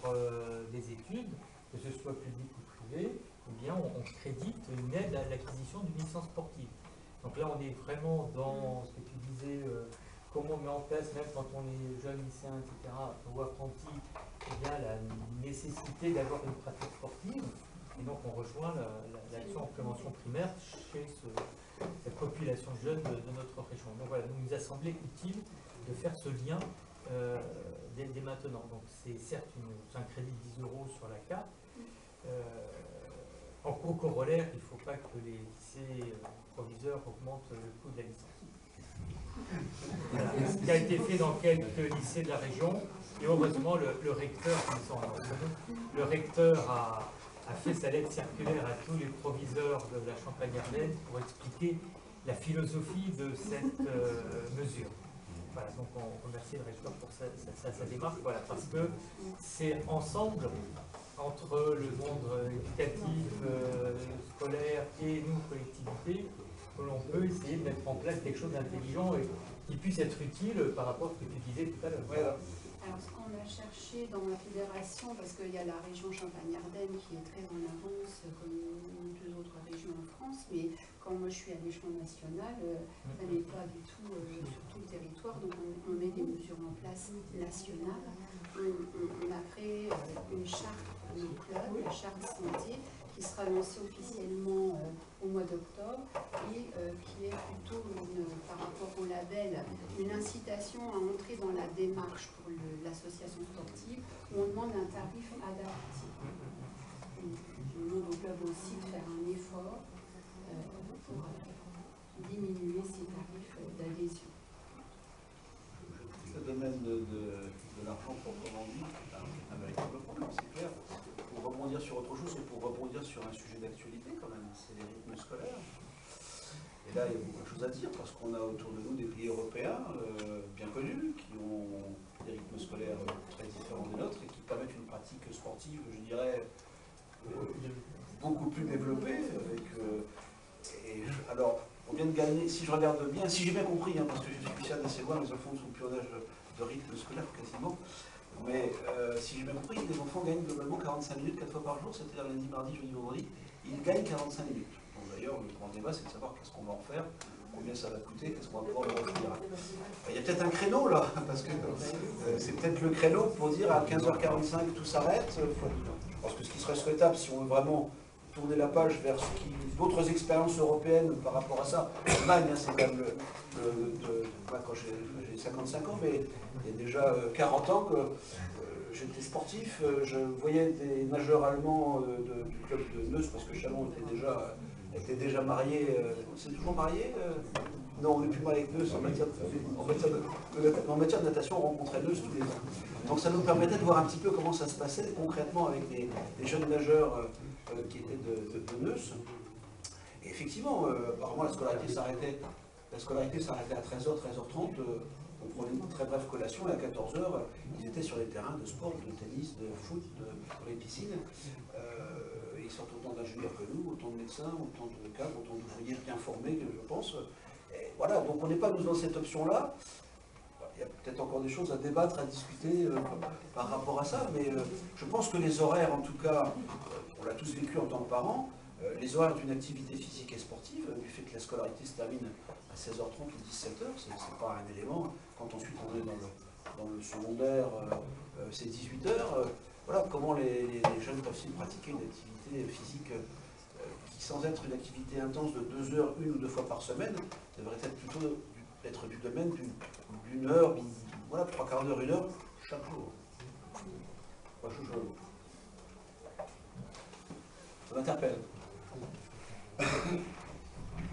des études, que ce soit public ou privé, eh bien, on crédite une aide à l'acquisition d'une licence sportive. Donc là, on est vraiment dans ce que tu disais, comment on met en place, même quand on est jeune lycéen, etc., ou apprenti, eh bien, la nécessité d'avoir une pratique sportive. Et donc, on rejoint l'action en prévention primaire chez cette population jeune de notre région. Donc voilà, il nous a semblé utile de faire ce lien dès maintenant. Donc c'est certes un crédit de 10 € sur la carte. En corollaire, il ne faut pas que les lycées proviseurs augmentent le coût de la licence. Voilà. Ce qui a été fait dans quelques lycées de la région, et heureusement le recteur, le recteur a fait sa lettre circulaire à tous les proviseurs de la Champagne-Ardenne pour expliquer la philosophie de cette mesure. Voilà, donc on remercie le recteur pour sa démarche, voilà, parce que c'est ensemble, entre le monde éducatif, scolaire et nous, collectivités, que l'on peut essayer de mettre en place quelque chose d'intelligent et qui puisse être utile par rapport à ce que tu disais tout à l'heure. Voilà. Alors, ce qu'on a cherché dans la fédération, parce qu'il y a la région Champagne-Ardenne qui est très en avance, comme deux autres régions en France, mais quand moi je suis à l'échelon national, ça n'est pas du tout sur tout le territoire, donc on met des mesures en place nationales. On a créé une charte pour nos clubs, la charte santé, qui sera lancée officiellement au mois d'octobre et qui est plutôt, par rapport au label, une incitation à entrer dans la démarche pour l'association sportive où on demande un tarif adapté. On demande au club aussi de faire un effort pour diminuer ces tarifs d'adhésion. Le domaine de l'argent proprement dit est un véritable problème, c'est clair. Pour rebondir sur autre chose et pour rebondir sur un sujet d'actualité quand même, c'est les rythmes scolaires. Et là, il y a beaucoup de choses à dire parce qu'on a autour de nous des pays européens bien connus qui ont des rythmes scolaires très différents des nôtres et qui permettent une pratique sportive, je dirais, beaucoup plus développée. Alors, on vient de gagner, si je regarde bien, si j'ai bien compris, parce que je suis assez loin, les enfants sont plus en âge de rythme scolaire quasiment. Mais si j'ai bien compris, les enfants gagnent globalement 45 minutes 4 fois par jour, c'est-à-dire lundi, mardi, jeudi, vendredi. Ils gagnent 45 minutes. Donc d'ailleurs, le grand débat, c'est de savoir qu'est-ce qu'on va en faire, combien ça va coûter, qu'est-ce qu'on va pouvoir leur offrir. Il y a peut-être un créneau là, parce que c'est peut-être le créneau pour dire à 15h45 tout s'arrête. Je pense que ce qui serait souhaitable, si on veut vraiment tourner la page vers d'autres expériences européennes par rapport à ça. L'Allemagne, c'est quand même quand j'ai 55 ans, mais il y a déjà 40 ans que j'étais sportif. Je voyais des nageurs allemands du club de Neuss, parce que Chalon était déjà marié. C'est toujours marié Non, on n'est plus marié avec Neuss en matière de natation, on rencontrait Neuss tous les ans. Donc ça nous permettait de voir un petit peu comment ça se passait concrètement avec des jeunes nageurs qui étaient de Neuss. Et effectivement, apparemment la scolarité s'arrêtait à 13h, 13h30. On prenait une très brève collation et à 14h, ils étaient sur les terrains de sport, de tennis, de foot, dans les piscines. Ils sortent autant d'ingénieurs que nous, autant de médecins, autant de cadres, autant d'ouvriers bien formés, je pense. Et voilà, donc on n'est pas nous dans cette option-là. Il y a peut-être encore des choses à débattre, à discuter par rapport à ça, mais je pense que les horaires, en tout cas, on l'a tous vécu en tant que parents, les horaires d'une activité physique et sportive, du fait que la scolarité se termine à 16h30 ou 17h, c'est pas un élément. Quand ensuite on est dans le secondaire, c'est 18h. Voilà comment les jeunes peuvent pratiquer une activité physique qui, sans être une activité intense de 2 heures, 1 ou 2 fois par semaine, devrait être plutôt être du domaine d'une heure, voilà, 3/4 d'heure, 1 heure, chaque jour. Ça m'interpelle.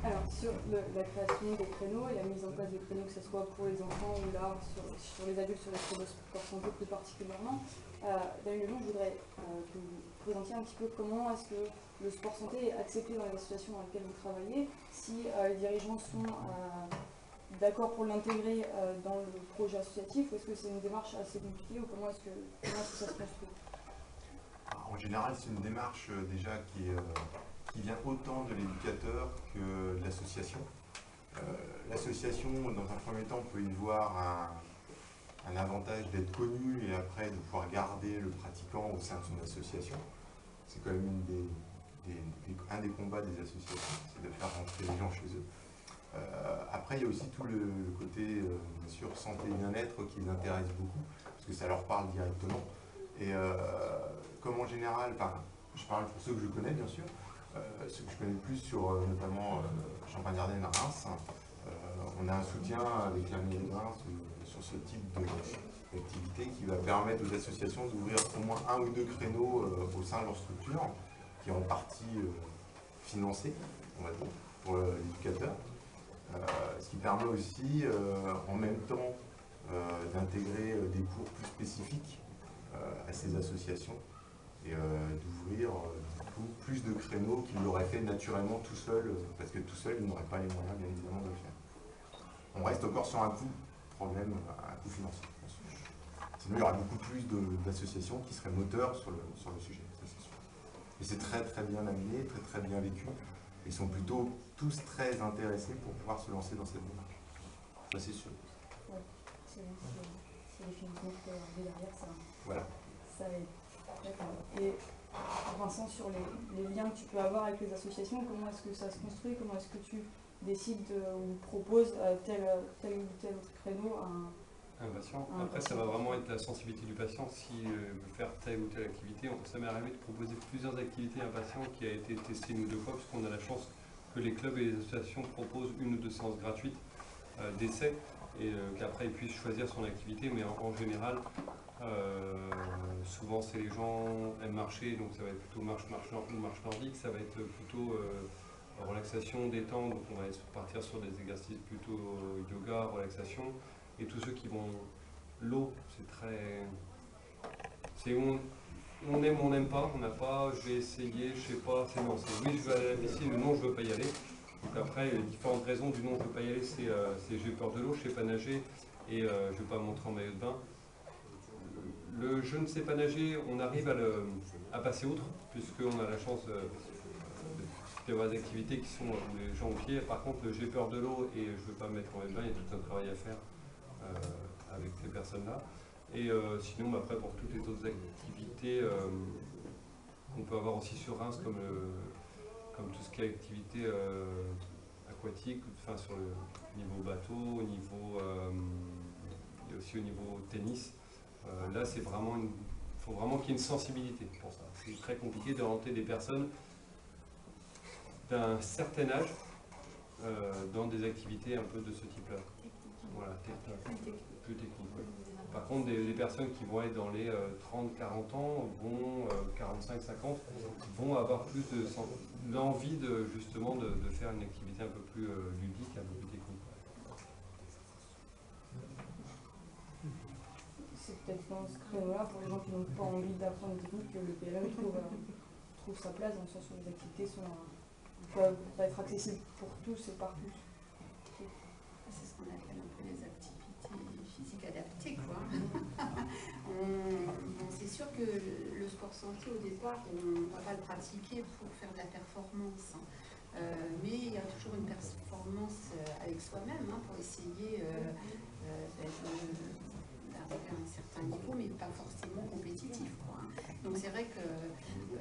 Alors, sur la création des créneaux et la mise en place des créneaux, que ce soit pour les enfants ou là, sur les adultes, sur les créneaux sport santé plus particulièrement, Daniel Lebon, je voudrais que vous présentiez un petit peu comment est-ce que le sport santé est accepté dans les associations dans lesquelles vous travaillez, si les dirigeants sont d'accord pour l'intégrer dans le projet associatif, ou est-ce que c'est une démarche assez compliquée, ou comment est-ce que ça se construit? En général, c'est une démarche déjà qui vient autant de l'éducateur que de l'association. L'association, dans un premier temps, peut y voir un avantage d'être connu et après de pouvoir garder le pratiquant au sein de son association. C'est quand même un des combats des associations, c'est de faire rentrer les gens chez eux. Après, il y a aussi tout le côté, bien sûr, santé et bien-être qui les intéresse beaucoup, parce que ça leur parle directement. Et comme en général, je parle pour ceux que je connais, bien sûr, ceux que je connais le plus sur notamment Champagne-Ardenne à Reims, on a un soutien avec la mairie de Reims sur ce type d'activité qui va permettre aux associations d'ouvrir au moins 1 ou 2 créneaux au sein de leur structure, qui est en partie financé, on va dire, pour l'éducateur. Ce qui permet aussi, en même temps, d'intégrer des cours plus spécifiques à ces associations et d'ouvrir plus de créneaux qu'il l'aurait fait naturellement tout seul, parce que tout seul, il n'aurait pas les moyens, bien évidemment, de le faire. On reste encore sur un problème, un coût financier. Sinon, il y aura beaucoup plus d'associations qui seraient moteurs sur le sujet, ça c'est sûr. Et c'est très très bien amené, très très bien vécu. Ils sont plutôt tous très intéressés pour pouvoir se lancer dans cette démarche. Ça c'est sûr. Ouais, c'est les financements que derrière ça. Voilà. Ça aide. D'accord. Et Vincent, sur les liens que tu peux avoir avec les associations, comment est-ce que ça se construit? Comment est-ce que tu décides ou proposes tel ou tel autre créneau à un patient? Après, ça va vraiment être la sensibilité du patient. S'il veut faire telle ou telle activité, ça m'est arrivé de proposer plusieurs activités à un patient qui a été testé 1 ou 2 fois, puisqu'on a la chance que les clubs et les associations proposent 1 ou 2 séances gratuites d'essai, et qu'après il puisse choisir son activité. Mais en général, souvent c'est les gens aiment marcher, donc ça va être plutôt marche nordique, ça va être plutôt relaxation, détente, donc on va partir sur des exercices plutôt yoga, relaxation. Et tous ceux qui vont... L'eau, c'est très... C'est on aime ou on n'aime pas, on n'a pas, je vais essayer, je sais pas, c'est non, c'est oui je veux aller à la piscine, non je veux pas y aller. Donc après, les différentes raisons du non je veux pas y aller, c'est j'ai peur de l'eau, je sais pas nager et je vais pas montrer en maillot de bain. Le je ne sais pas nager, on arrive à passer outre, puisqu'on a la chance d'avoir des activités qui sont où les gens au pied. Par contre, le j'ai peur de l'eau et je veux pas me mettre en maillot de bain, il y a tout un travail à faire avec ces personnes-là. Et sinon, après, pour toutes les autres activités qu'on peut avoir aussi sur Reims, comme tout ce qui est activité aquatique, enfin sur le niveau bateau, au niveau, et aussi au niveau tennis, là c'est vraiment il faut vraiment qu'il y ait une sensibilité pour ça. C'est très compliqué d'orienter des personnes d'un certain âge dans des activités un peu de ce type-là. Voilà, plus technique. Ouais. Par contre, des personnes qui vont être dans les 30-40 ans, 45-50, vont avoir plus l'envie justement de faire une activité un peu plus ludique, un peu plus technique. C'est peut-être dans ce créneau-là, pour les gens qui n'ont pas envie d'apprendre des techniques, que le PLM trouve sa place, dans le sens où les activités peuvent être accessibles pour tous et par tous. C'est ce qu'on appelle un peu les activités physiques adaptées, quoi. C'est sûr que le sport santé, au départ, on ne va pas le pratiquer pour faire de la performance. Mais il y a toujours une performance avec soi-même, pour essayer d'arriver à un certain niveau, mais pas forcément compétitif, quoi. Donc c'est vrai que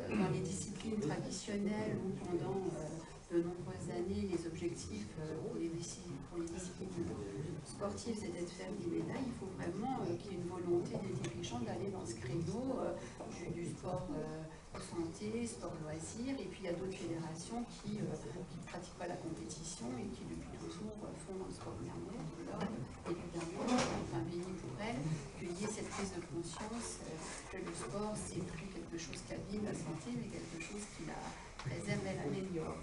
dans les disciplines traditionnelles où pendant de nombreuses années, les objectifs pour les disciplines sportives, c'était de faire des médailles. Il faut vraiment qu'il y ait une volonté des dirigeants d'aller dans ce créneau du sport santé, sport loisir. Et puis il y a d'autres fédérations qui ne pratiquent pas la compétition et qui depuis toujours font dans le sport bien-être et du bien-être, enfin béni pour elles, qu'il y ait cette prise de conscience que le sport, c'est plus quelque chose qui abîme la santé, mais quelque chose qui la préserve et l'améliore.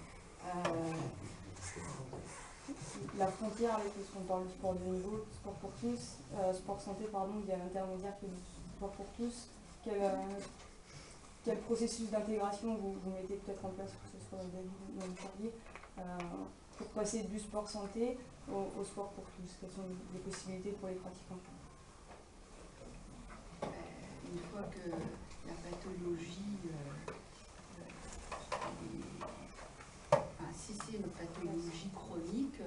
La frontière avec ce qu'on parle du sport de niveau, sport pour tous, sport santé, pardon, il y a l'intermédiaire qui est du sport pour tous. Quelle quel processus d'intégration vous mettez peut-être en place, que ce soit David ou Charlie, pour passer du sport santé au sport pour tous? Quelles sont les possibilités pour les pratiquants? Une fois que la pathologie, si c'est une pathologie chronique,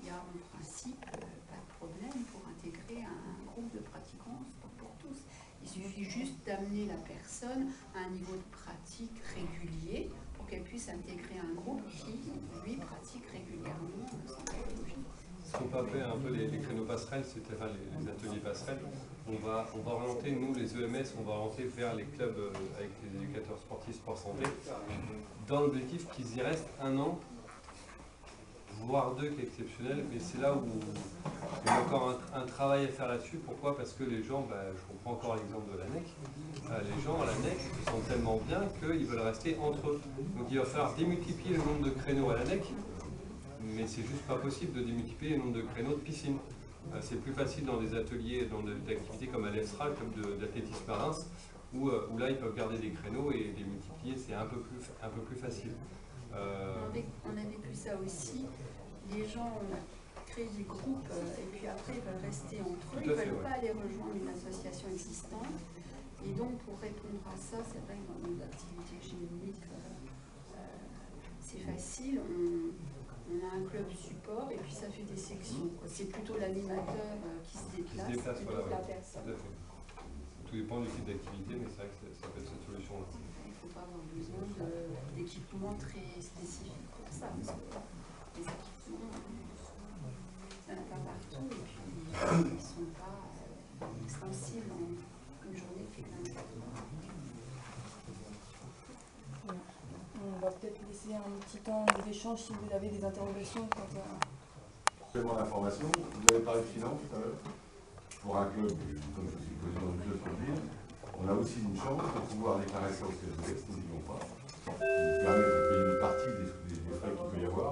il y a en principe pas de problème pour intégrer un groupe de pratiquants sport pour tous. Il suffit juste d'amener la personne à un niveau de pratique régulier pour qu'elle puisse intégrer un groupe qui, lui, pratique régulièrement sa pathologie. Ce qu'on peut appeler un peu les créneaux passerelles, c'est-à-dire les ateliers passerelles, on va orienter, nous les EMS, on va orienter vers les clubs avec les éducateurs sportifs sport santé, dans l'objectif qu'ils y restent 1 an, voire 2 qui est exceptionnel, mais c'est là où il y a encore un travail à faire là-dessus. Pourquoi? Parce que les gens, je reprends encore l'exemple de l'ANEC, les gens à l'ANEC se sentent tellement bien qu'ils veulent rester entre eux. Donc il va falloir démultiplier le nombre de créneaux à l'ANEC, mais c'est juste pas possible de démultiplier le nombre de créneaux de piscine. C'est plus facile dans des ateliers, dans des activités comme à l'EFSRA, comme d'athlétisme à Reims, où là ils peuvent garder des créneaux et les multiplier, c'est un peu plus facile. On a vécu ça aussi. Les gens créent des groupes et puis après ils veulent rester entre eux, ils ne veulent pas aller rejoindre une association existante. Et donc pour répondre à ça, c'est vrai que dans nos activités génomiques, c'est facile. On a un club support et puis ça fait des sections. C'est plutôt l'animateur qui se déplace plutôt que la personne. Tout dépend du type d'activité, mais c'est vrai que ça peut être cette solution-là. Il ne faut pas avoir besoin d'équipements très spécifiques pour ça, parce que les équipements, il n'y en a pas partout et puis ils ne sont pas extensibles en une journée qui fait 24 heures. On va peut-être laisser un petit temps d'échange si vous avez des interrogations. Complément d'information, vous avez parlé de finance tout à l'heure. Pour un club, comme je suis président du club Centreville, on a aussi une chance de pouvoir déclarer ça au CSDS, n'oublions pas, qui permet de payer une partie des frais qu'il peut y avoir,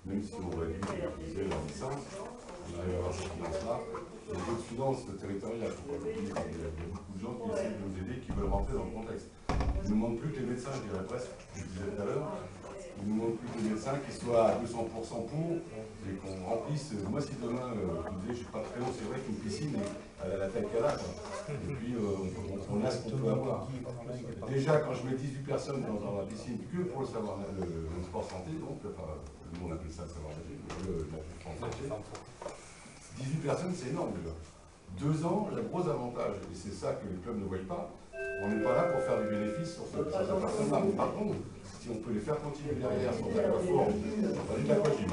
même si on réduit, comme je disais, la licence, on arrive à avoir cette finance-là. Il y a d'autres finances territoriales, il y a beaucoup de gens qui essaient de nous aider, qui veulent rentrer dans le contexte. Il ne nous manque plus que les médecins, je dirais presque, je le disais tout à l'heure. Il nous manque plus que les médecins qui soient à 200% pour et qu'on remplisse. Moi, si demain, je vous disais, je ne suis pas très long, c'est vrai qu'une piscine, elle a la taille qu'elle a. Et puis, on a ce qu'on peut avoir. Déjà, quand je mets 18 personnes dans la piscine, que pour le savoir, le sport santé, donc, enfin, nous on appelle ça le savoir nager, la santé. 18 personnes, c'est énorme déjà. 2 ans, le gros avantage, et c'est ça que les clubs ne voient pas, on n'est pas là pour faire du bénéfice sur cette personne-là. Par contre, si on peut les faire continuer derrière sur de l'aquaforme, pas de l'aquagym,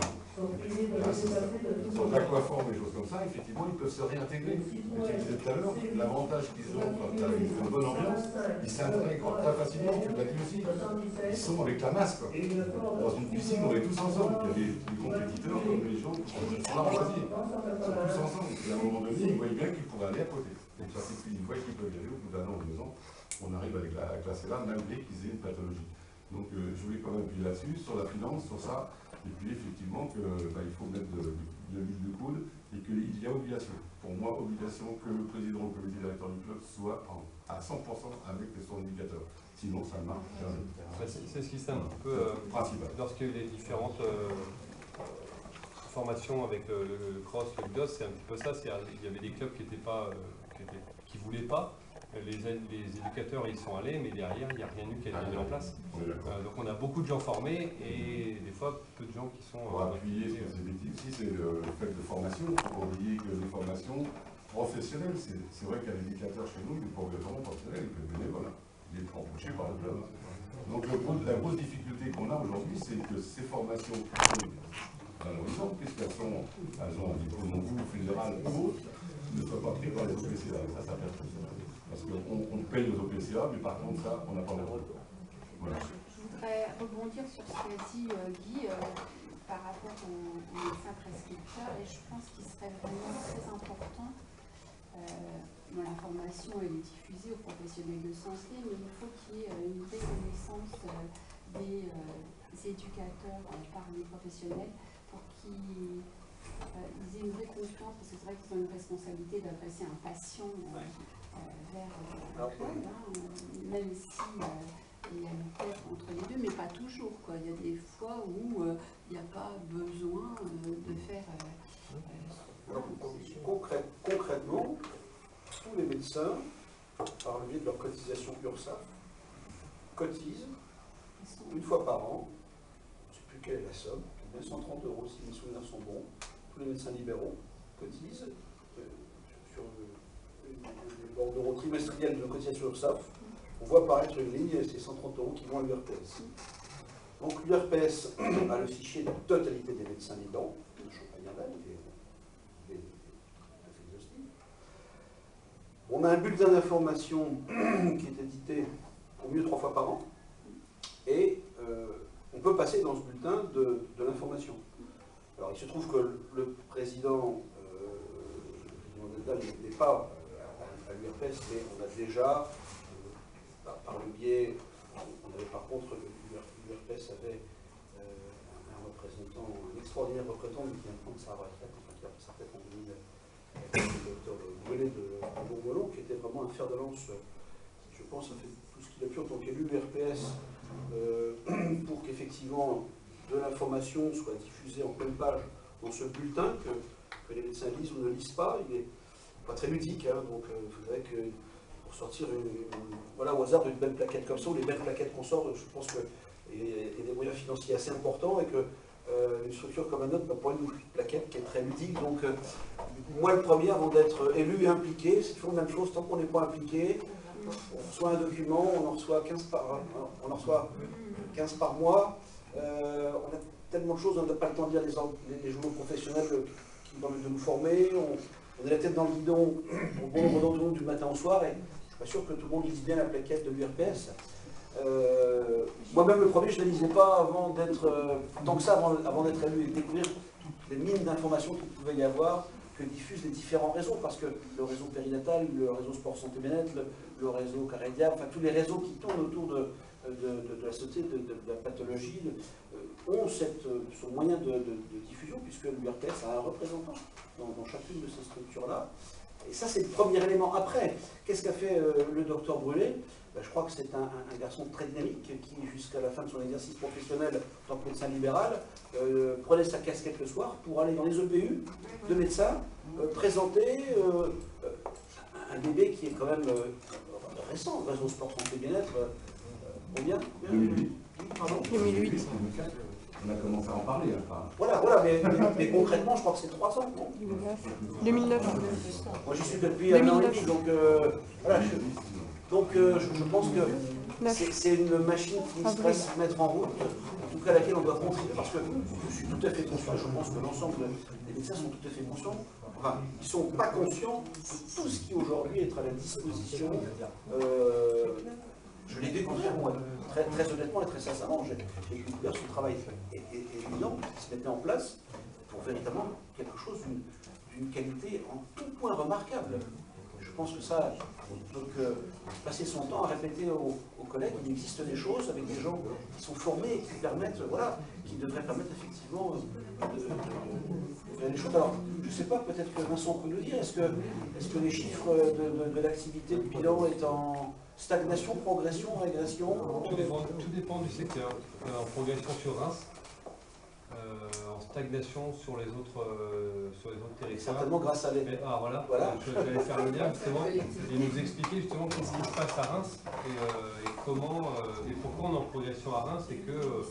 sur de l'aquaforme et des choses comme ça, effectivement, ils peuvent se réintégrer. Comme je disais tout à l'heure, l'avantage qu'ils ont quand il y a une bonne ambiance, ils s'intègrent très facilement, tu l'as dit aussi. Ils sont avec la masse, quoi. Dans une piscine, on est tous ensemble. Il y a des compétiteurs comme les gens qui sont là en loisir. Ils sont tous ensemble. Et à un moment donné, ils voient bien qu'ils pourraient aller à côté. Donc ça, c'est une fois qu'ils peuvent y aller au bout d'1 an ou 2 ans. On arrive avec la classe là, malgré qu'ils aient une pathologie. Donc je voulais quand même appuyer là-dessus, sur la finance, sur ça, et puis effectivement qu'il faut mettre de l'huile de coude et qu'il y a obligation. Pour moi, obligation que le président ou le comité directeur du club soit à 100% avec son indicateur. Sinon, ça ne marche jamais. C'est ce qui s'est un peu principal. Lorsqu'il y a eu les différentes formations avec le cross, le DOS, c'est un petit peu ça. Il y avait des clubs qui ne voulaient pas. Les éducateurs ils sont allés, mais derrière il n'y a rien eu qui a été mis en place. Donc on a beaucoup de gens formés et des fois peu de gens qui sont... Pour appuyer ce que c'est aussi, c'est le fait de formation. Il ne faut pas oublier que les formations professionnelles, c'est vrai qu'un éducateur chez nous, il est pas obligatoirement professionnel, il peut être bénévole, il est embauché par le club. Donc la grosse difficulté qu'on a aujourd'hui, c'est que ces formations valorisantes, puisqu'elles ont un diplôme fédéral ou autre, ne soient pas prises par les OPCA. Ça perd tout ça. Parce qu'on paye aux OPCA, mais par contre, ça, on n'a pas le droit. Voilà. Je voudrais rebondir sur ce qu'a dit Guy par rapport aux médecins prescripteurs, et je pense qu'il serait vraiment très important. La formation elle est diffusée aux professionnels de santé, mais il faut qu'il y ait une reconnaissance des éducateurs par les professionnels pour qu'ils aient une vraie confiance, parce que c'est vrai qu'ils ont une responsabilité d'adresser un patient vers l'alcool, même si il y a une tête entre les deux, mais pas toujours, quoi. Il y a des fois où il n'y a pas besoin de faire... Concrètement, tous les médecins, par le biais de leur cotisation URSSAF, cotisent une fois par an, je ne sais plus quelle est la somme, 130 € si mes souvenirs sont bons, tous les médecins libéraux cotisent sur les bordereaux trimestriels de cotisation URSSAF. On voit apparaître une ligne et c'est 130 € qui vont à l'URPS. Donc l'URPS a le fichier de totalité des médecins libéraux, de Champagne-Ardenne, qui est tout à fait exhaustif. On a un bulletin d'information qui est édité au mieux 3 fois par an, et on peut passer dans ce bulletin de l'information. Alors il se trouve que le président n'est pas à l'URPS, mais on a déjà, par le biais, on avait par contre, l'URPS avait un représentant, un extraordinaire représentant qui vient de prendre sa retraite, enfin qui a pris sa retraite en 2000, le docteur Brûlé de Bourg-Molon, qui était vraiment un fer de lance, qui je pense a fait tout ce qu'il a pu en tant qu'élu URPS pour qu'effectivement de l'information soit diffusée en pleine page dans ce bulletin que les médecins lisent ou ne lisent pas. Il n'est pas très ludique, hein, donc il faudrait que pour sortir voilà, au hasard d'une belle plaquette comme ça, ou les belles plaquettes qu'on sort, je pense qu'il y a des moyens financiers assez importants et que une structure comme la nôtre n'a pas une plaquette qui est très ludique. Donc moi le premier, avant d'être élu et impliqué, c'est toujours la même chose, tant qu'on n'est pas impliqué, on reçoit un document, on en reçoit 15 par mois, on a tellement de choses, on n'a pas le temps de lire les journaux professionnels qui permettent de nous former, on est la tête dans le guidon au bon nombre d'entre nous du matin au soir, et je ne suis pas sûr que tout le monde lise bien la plaquette de l'URPS. Moi-même le premier, je ne la lisais pas avant d'être, tant que ça, avant d'être élu et de découvrir les mines d'informations qu'il pouvait y avoir, que diffusent les différents réseaux, parce que le réseau périnatal, le réseau sport santé bien-être, le réseau Carédia, enfin tous les réseaux qui tournent autour de la santé, de la pathologie, ont ce moyen de diffusion, puisque l'URPS a un représentant dans chacune de ces structures-là. Et ça, c'est le premier élément. Après, qu'est-ce qu'a fait le docteur Brûlé? Je crois que c'est un garçon très dynamique qui, jusqu'à la fin de son exercice professionnel en tant que médecin libéral, prenait sa casquette le soir pour aller dans les EPU de médecins, présenter un bébé qui est quand même récent, le réseau sport santé bien-être. Combien 2008. Pardon 2008. On a commencé à en parler. Enfin. Voilà, mais concrètement, je crois que c'est 3 ans. 2009. Moi, j'y suis depuis un an et demi, donc voilà. Je pense que c'est une machine qui se passe à mettre en route, en tout cas à laquelle on doit contribuer, parce que je suis tout à fait conscient, je pense que l'ensemble des médecins sont tout à fait conscients, enfin, ils ne sont pas conscients de tout ce qui aujourd'hui est à la disposition. Je l'ai découvert, moi, très honnêtement et très sincèrement, j'ai découvert ce travail évident qui se mettait en place pour véritablement quelque chose d'une qualité en tout point remarquable. Je pense que ça, donc, passer son temps à répéter aux collègues qu'il existe des choses avec des gens qui sont formés et qui permettent, voilà, qui devraient permettre effectivement de faire des choses. Alors, je ne sais pas, peut-être que Vincent peut nous dire, est-ce que les chiffres de l'activité de bilan est en stagnation, progression, régression? Tout dépend du secteur. En progression sur Reims, en stagnation sur les autres territoires. Certainement grâce à voilà. J'allais faire le lien justement et nous expliquer justement qu'est-ce qui se passe à Reims et comment et pourquoi on est en progression à Reims et que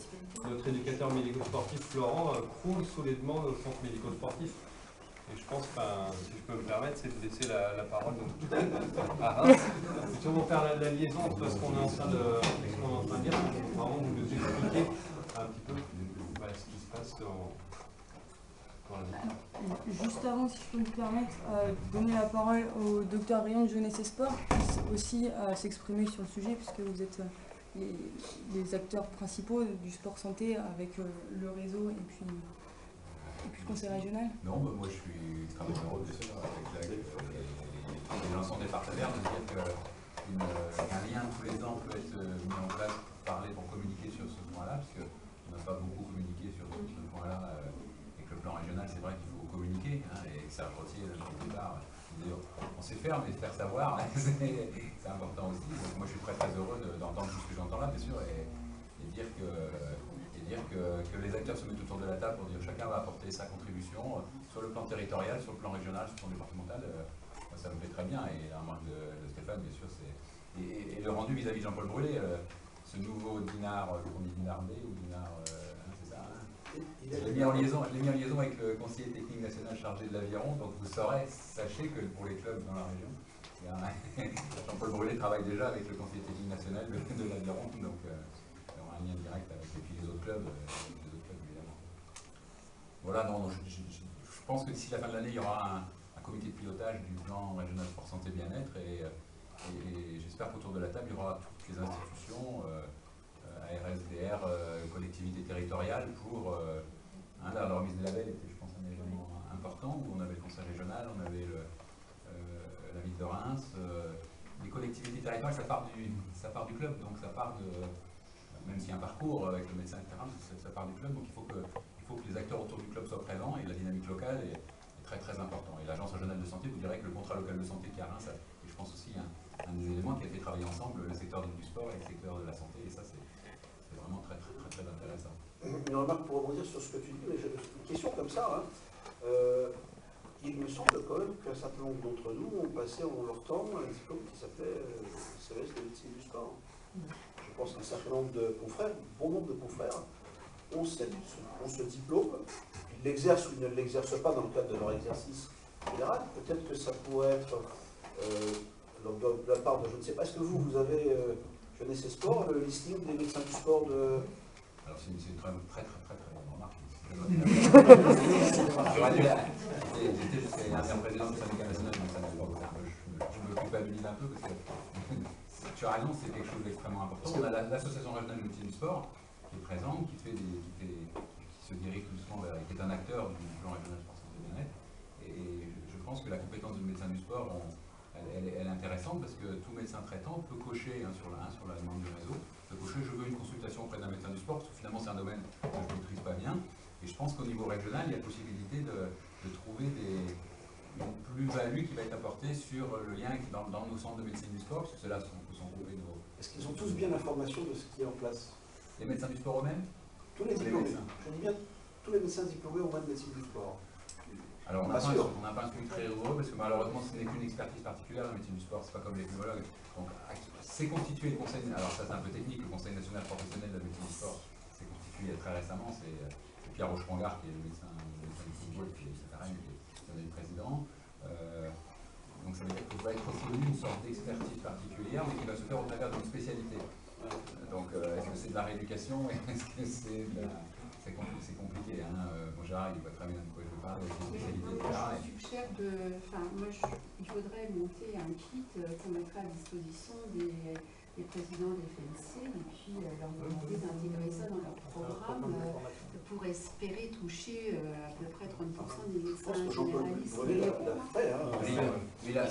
notre éducateur médico-sportif Florent croule sous les demandes au centre médico-sportif. Et je pense, si je peux me permettre, c'est de laisser la parole à Reims. Si on va faire la liaison entre ce qu'on est en train de dire, vraiment vous nous expliquer un petit peu ce qui se passe dans la vie. Juste avant, si je peux me permettre, donner la parole au docteur Rayon de Jeunesse et Sport, qui puisse aussi s'exprimer sur le sujet, puisque vous êtes les acteurs principaux du sport santé avec le réseau et puis le conseil régional. Non, moi je travaille dans le rôle de ça avec l'ensemble des partenaires, de dire qu'un lien tous les ans peut être mis en place pour communiquer sur ce point-là, parce qu'on n'a pas beaucoup communiqué sur ce point-là. Avec le plan régional, c'est vrai qu'il faut communiquer, hein, et que ça retire au départ On sait faire, mais faire savoir, c'est important aussi. Donc moi je suis très heureux d'entendre tout ce que j'entends là, bien sûr, et dire que les acteurs se mettent autour de la table pour dire chacun va apporter sa contribution sur le plan territorial, sur le plan régional, sur le plan départemental. Moi, ça me fait très bien, et la remarque de Stéphane, bien sûr, et le rendu vis-à-vis de Jean-Paul Brulé, ce nouveau dinar, on dit dinar B ou dinar, c'est ça, hein. Je l'ai mis en liaison avec le conseiller technique national chargé de l'aviron, donc vous sachez que pour les clubs dans la région, Jean-Paul Brulé travaille déjà avec le conseiller technique national de l'aviron, donc il y aura un lien direct avec les autres clubs, évidemment. Voilà, non, je pense que d'ici la fin de l'année, il y aura un comité de pilotage du plan régional sport santé bien-être, et j'espère qu'autour de la table, il y aura toutes les institutions, ARSDR, collectivités territoriales, pour la remise des labels était, je pense, un élément important, où on avait le conseil régional, on avait la ville de Reims, les collectivités territoriales, ça part du club, donc ça part de, même s'il y a un parcours avec le médecin, etc., ça part du club, donc il faut que les acteurs autour du club soient présents, et la dynamique locale est très important. Et l'agence régionale de santé, vous direz que le contrat local de santé qui a Reims, et je pense aussi un des éléments qui a fait travailler ensemble le secteur du sport et le secteur de la santé, et ça c'est vraiment très intéressant. Une remarque pour rebondir sur ce que tu dis, mais une question comme ça, hein. Il me semble quand même qu'un certain nombre d'entre nous ont passé en leur temps un diplôme qui s'appelait CES de médecine du sport. Je pense qu'un certain nombre de confrères, bon nombre de confrères, ont ce diplôme. Ils l'exercent ou ils ne l'exercent pas dans le cadre de leur exercice général. Peut-être que ça pourrait être de la part de, je ne sais pas, est-ce que vous avez, Jeunesse et Sport, le listing des médecins du sport de... Alors c'est une très bonne remarque. J'étais jusqu'à l'ancien président du syndicat national du médecin du sport, je me culpabilise un peu parce que tu as raison, c'est quelque chose d'extrêmement important. On a l'association régionale de médecine du sport qui est présente, qui se dirige tout doucement vers, qui est un acteur du plan régional sport santé bien-être. Et je pense que la compétence du médecin du sport, elle est intéressante parce que tout médecin traitant peut cocher sur la demande du réseau, peut cocher je veux une consultation auprès d'un médecin du sport, parce que finalement c'est un domaine que je ne maîtrise pas bien. Et je pense qu'au niveau régional, il y a possibilité de trouver une plus-value qui va être apportée sur le lien dans nos centres de médecine du sport, parce que ceux-là peut s'en trouver de vos... Est-ce qu'ils ont tous bien l'information de ce qui est en place? Les médecins du sport eux-mêmes? Tous les diplômés. Je dis bien tous les médecins diplômés au moins de médecine du sport. Alors on n'a pas un suivi très rigoureux parce que malheureusement ce n'est qu'une expertise particulière, la médecine du sport, c'est pas comme les pneumologues. Donc c'est constitué le conseil, alors ça c'est un peu technique, le conseil national professionnel de la médecine du sport, c'est constitué très récemment, c'est Pierre Rochepangard qui est le médecin du football, qui est pareil, qui est le président. Donc ça veut dire qu'il va être reconnu une sorte d'expertise particulière, mais qui va se faire au travers d'une spécialité. Donc est-ce que c'est de la rééducation? Est-ce que c'est de la... C'est compliqué, hein. Bon, Gérard, il voit très bien de quoi je veux parler, avec les spécialités, etc. Je suggère il faudrait monter un kit qu'on mettrait à disposition des présidents des FNC et puis leur demander d'intégrer ça dans leur programme pour espérer toucher à peu près 30% des médecins généralistes. Il a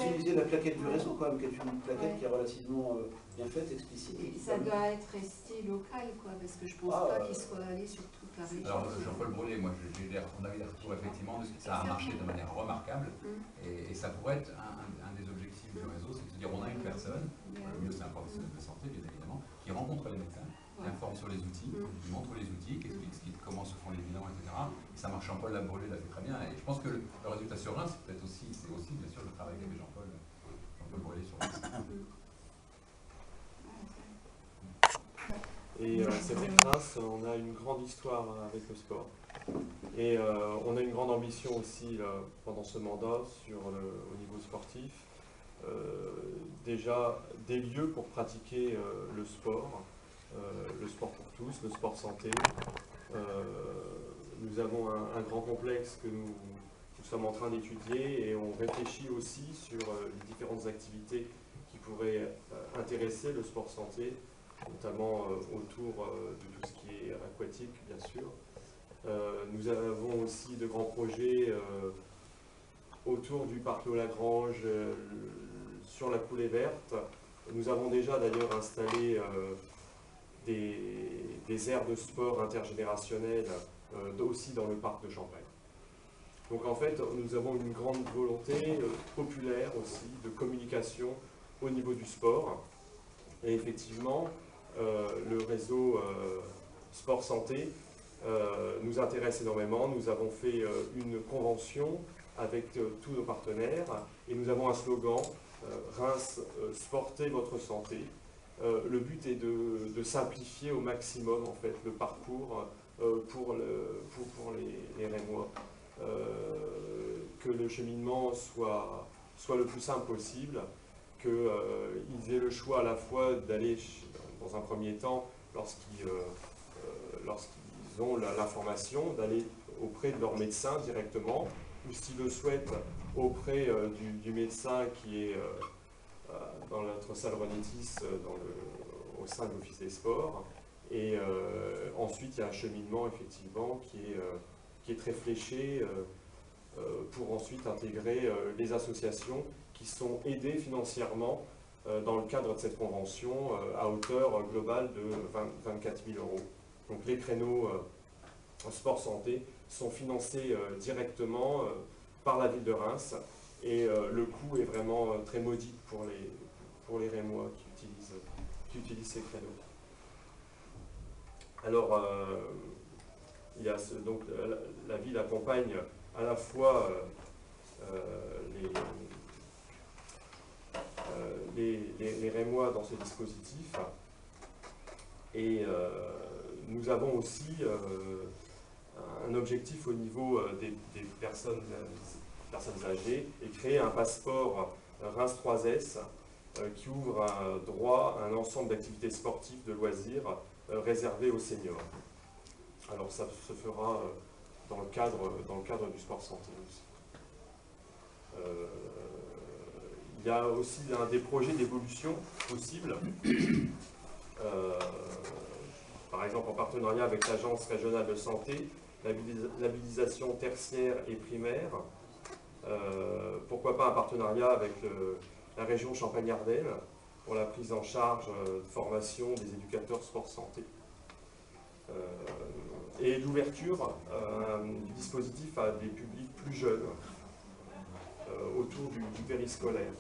utilisé la plaquette du réseau quand même, qui est une plaquette qui est relativement bien faite, explicite. Et ça doit être resté local, quoi, parce que je pense pas qu'il soit allé sur toute la région. Alors Jean-Paul Brulé, moi on avait des retours effectivement de ce que ça a marché de manière remarquable, et ça pourrait être un des objectifs du réseau, c'est de se dire on a une personne, le mieux c'est un professionnel de santé bien évidemment, qui rencontre les médecins, qui informe sur les outils, qui montre les outils, qui explique comment se font les bilans, etc. Et ça marche. Jean-Paul Brulé l'a fait très bien, et je pense que le résultat sur Reims, c'est peut-être aussi bien sûr le travail qu'avait Jean-Paul Brulé sur Reims. Et c'est vrai que Reims, on a une grande histoire avec le sport. Et on a une grande ambition aussi pendant ce mandat au niveau sportif. Déjà des lieux pour pratiquer le sport pour tous, le sport santé. Nous avons un grand complexe que nous sommes en train d'étudier et on réfléchit aussi sur les différentes activités qui pourraient intéresser le sport santé, notamment autour de tout ce qui est aquatique, bien sûr. Nous avons aussi de grands projets autour du parc Lagrange, sur la coulée verte. Nous avons déjà d'ailleurs installé des aires de sport intergénérationnelles aussi dans le parc de Champagne. Donc en fait, nous avons une grande volonté populaire aussi de communication au niveau du sport. Et effectivement, le réseau Sport Santé nous intéresse énormément. Nous avons fait une convention avec tous nos partenaires et nous avons un slogan Reims, sportez votre santé. Le but est de simplifier au maximum en fait, le parcours pour les Rémois. Que le cheminement soit le plus simple possible, qu'ils aient le choix à la fois d'aller, dans un premier temps, lorsqu'ils ont l'information, d'aller auprès de leur médecin directement, ou s'ils le souhaitent, auprès du médecin qui est dans notre salle Renétis, au sein de l'Office des sports. Et ensuite, il y a un cheminement, effectivement, qui est très fléché pour ensuite intégrer les associations qui sont aidées financièrement dans le cadre de cette convention à hauteur globale de 24 000 €. Donc les créneaux sport santé sont financés directement par la ville de Reims et le coût est vraiment très modique pour les Rémois qui utilisent ces créneaux. Alors, il y a donc la ville accompagne à la fois les Rémois dans ce dispositif et nous avons aussi un objectif au niveau des personnes âgées et créer un passeport Reims 3S qui ouvre un droit à un ensemble d'activités sportives, de loisirs réservées aux seniors. Alors ça se fera dans le cadre du sport santé aussi. Il y a aussi des projets d'évolution possibles, par exemple en partenariat avec l'Agence régionale de santé, l'habilitation tertiaire et primaire, pourquoi pas un partenariat avec la région Champagne-Ardenne pour la prise en charge de formation des éducateurs sport santé. Et l'ouverture du dispositif à des publics plus jeunes autour du périscolaire.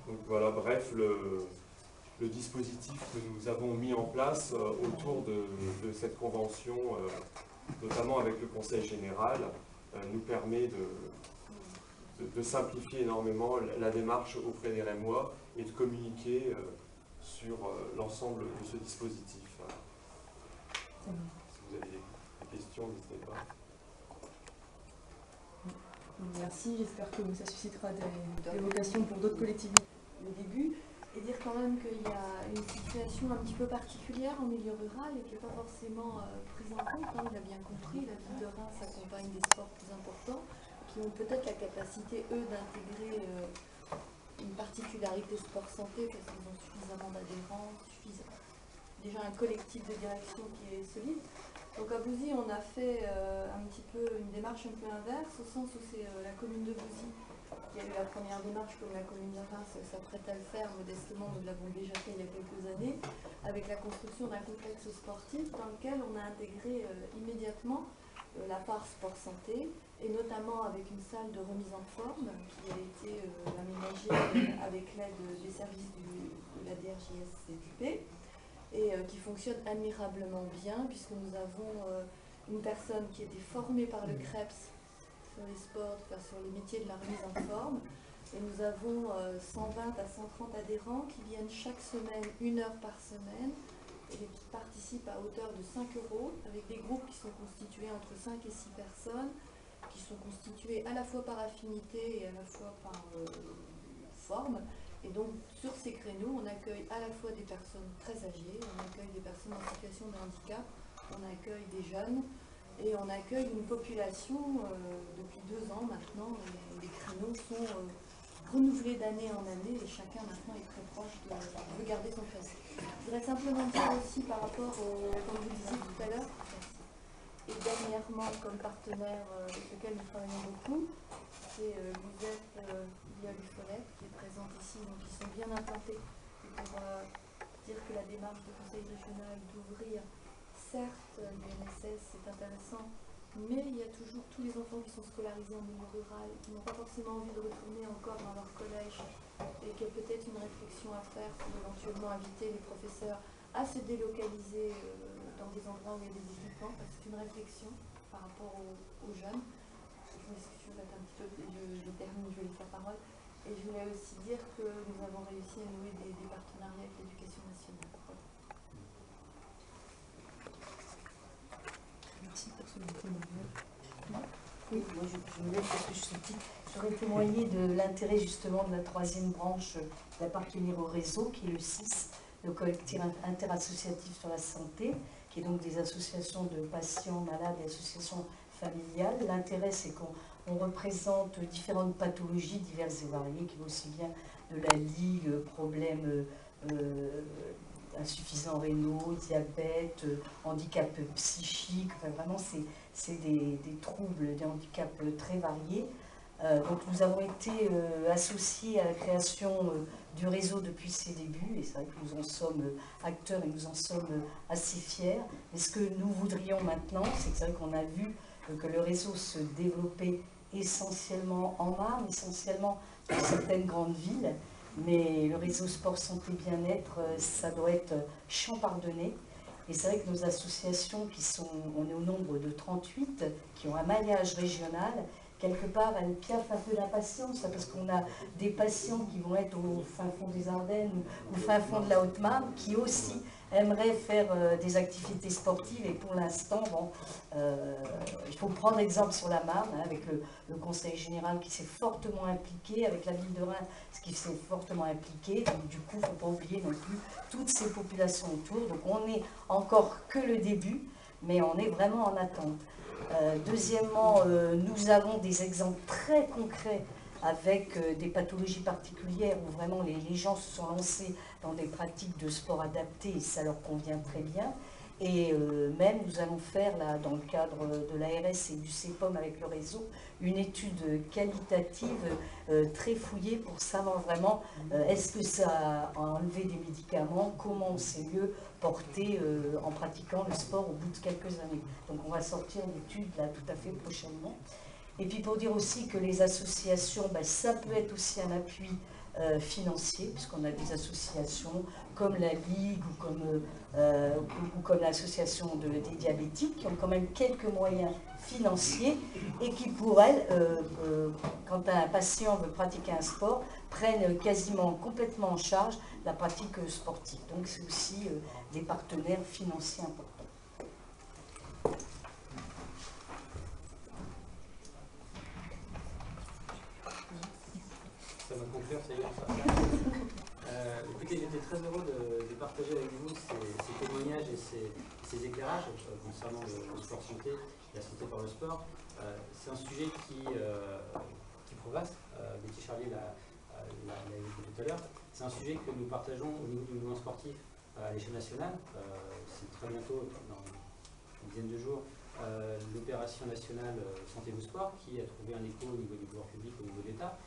Donc voilà, bref, le dispositif que nous avons mis en place autour de cette convention, notamment avec le Conseil général, nous permet de simplifier énormément la démarche auprès des Rémois et de communiquer sur l'ensemble de ce dispositif. Si vous avez des questions, n'hésitez pas. Merci, j'espère que ça suscitera des vocations pour d'autres collectivités. Le début, et dire quand même qu'il y a une situation un petit peu particulière en milieu rural et qui n'est pas forcément prise en compte. Il a bien compris, la ville de Reims accompagne des sports plus importants qui ont peut-être la capacité, eux, d'intégrer une particularité sport santé parce qu'ils ont suffisamment d'adhérents, déjà un collectif de direction qui est solide. Donc à Bouzy, on a fait un petit peu une démarche un peu inverse, au sens où c'est la commune de Bouzy qui a eu la première démarche, comme la commune de Reims s'apprête à le faire modestement, nous l'avons déjà fait il y a quelques années, avec la construction d'un complexe sportif dans lequel on a intégré immédiatement la part sport santé, et notamment avec une salle de remise en forme qui a été aménagée avec l'aide des services de la DRJSCQP, et qui fonctionne admirablement bien, puisque nous avons une personne qui était formée par le CREPS sur les sports, sur les métiers de la remise en forme, et nous avons 120 à 130 adhérents qui viennent chaque semaine, 1 heure par semaine, et qui participent à hauteur de 5 €, avec des groupes qui sont constitués entre 5 et 6 personnes, qui sont constitués à la fois par affinité et à la fois par forme. Et donc, sur ces créneaux, on accueille à la fois des personnes très âgées, on accueille des personnes en situation de handicap, on accueille des jeunes, et on accueille une population depuis 2 ans maintenant, et les créneaux sont renouvelés d'année en année, et chacun maintenant est très proche de garder son créneau. Je voudrais simplement dire aussi par rapport comme vous disiez tout à l'heure, et dernièrement comme partenaire avec lequel nous travaillons beaucoup, c'est Lisette Via-Lufolette qui est présente ici, donc ils sont bien implantés. Et pour dire que la démarche du Conseil régional d'ouvrir, certes, l'UNSS c'est intéressant, mais il y a toujours tous les enfants qui sont scolarisés en milieu rural, qui n'ont pas forcément envie de retourner encore dans leur collège, et qu'il y a peut-être une réflexion à faire pour éventuellement inviter les professeurs à se délocaliser dans des endroits où il y a des équipements. C'est une réflexion par rapport aux jeunes. Je m'excuse, je vais un petit peu, je termine, je vais laisser la parole. Et je voulais aussi dire que nous avons réussi à nouer des partenariats avec l'éducation nationale. Voilà. Merci pour ce témoignage. Oui, moi je me lève parce que j'aurais témoigné de l'intérêt justement de la troisième branche d'appartenir au réseau, qui est le CIS, le collectif interassociatif sur la santé, qui est donc des associations de patients malades et associations familiales. L'intérêt, c'est qu'on représente différentes pathologies diverses et variées, qui vont aussi bien de la ligue, problèmes insuffisants rénaux, diabète, handicap psychique, enfin vraiment c'est des troubles, des handicaps très variés. Donc nous avons été associés à la création du réseau depuis ses débuts, et c'est vrai que nous en sommes acteurs et nous en sommes assez fiers. Mais ce que nous voudrions maintenant, c'est que c'est vrai qu'on a vu que le réseau se développait essentiellement en Marne, essentiellement dans certaines grandes villes, mais le réseau sport santé bien-être, ça doit être champ-pardonné. Et c'est vrai que nos associations, on est au nombre de 38, qui ont un maillage régional, quelque part, elles piaffent un peu d'impatience, parce qu'on a des patients qui vont être au fin fond des Ardennes ou au fin fond de la Haute-Marne, qui aussi aimeraient faire des activités sportives. Et pour l'instant, bon, il faut prendre exemple sur la Marne, hein, avec le Conseil général qui s'est fortement impliqué, avec la ville de Reims qui s'est fortement impliqué. Donc du coup, il ne faut pas oublier non plus toutes ces populations autour. Donc on n'est encore que le début, mais on est vraiment en attente. Deuxièmement, nous avons des exemples très concrets avec des pathologies particulières où vraiment les gens se sont lancés dans des pratiques de sport adaptées et ça leur convient très bien. Et même nous allons faire, là, dans le cadre de l'ARS et du CEPOM avec le réseau, une étude qualitative très fouillée pour savoir vraiment est-ce que ça a enlevé des médicaments, comment on sait mieux porter en pratiquant le sport au bout de quelques années. Donc on va sortir l'étude là tout à fait prochainement. Et puis pour dire aussi que les associations, ben, ça peut être aussi un appui financier, puisqu'on a des associations comme la Ligue ou comme l'association des diabétiques, qui ont quand même quelques moyens financiers et qui, pour elles, quand un patient veut pratiquer un sport, prennent quasiment complètement en charge la pratique sportive. Donc c'est aussi des partenaires financiers importants. Ça va conclure, ça y est, ça. Écoutez, j'étais très heureux de partager avec vous ces témoignages et ces éclairages concernant le sport santé, la santé par le sport. C'est un sujet qui progresse. Betty Charlier l'a évoqué tout à l'heure. C'est un sujet que nous partageons au niveau du mouvement sportif à l'échelle nationale. C'est très bientôt, dans une dizaine de jours, l'opération nationale Santé vous sport qui a trouvé un écho au niveau du pouvoir public, au niveau de l'État.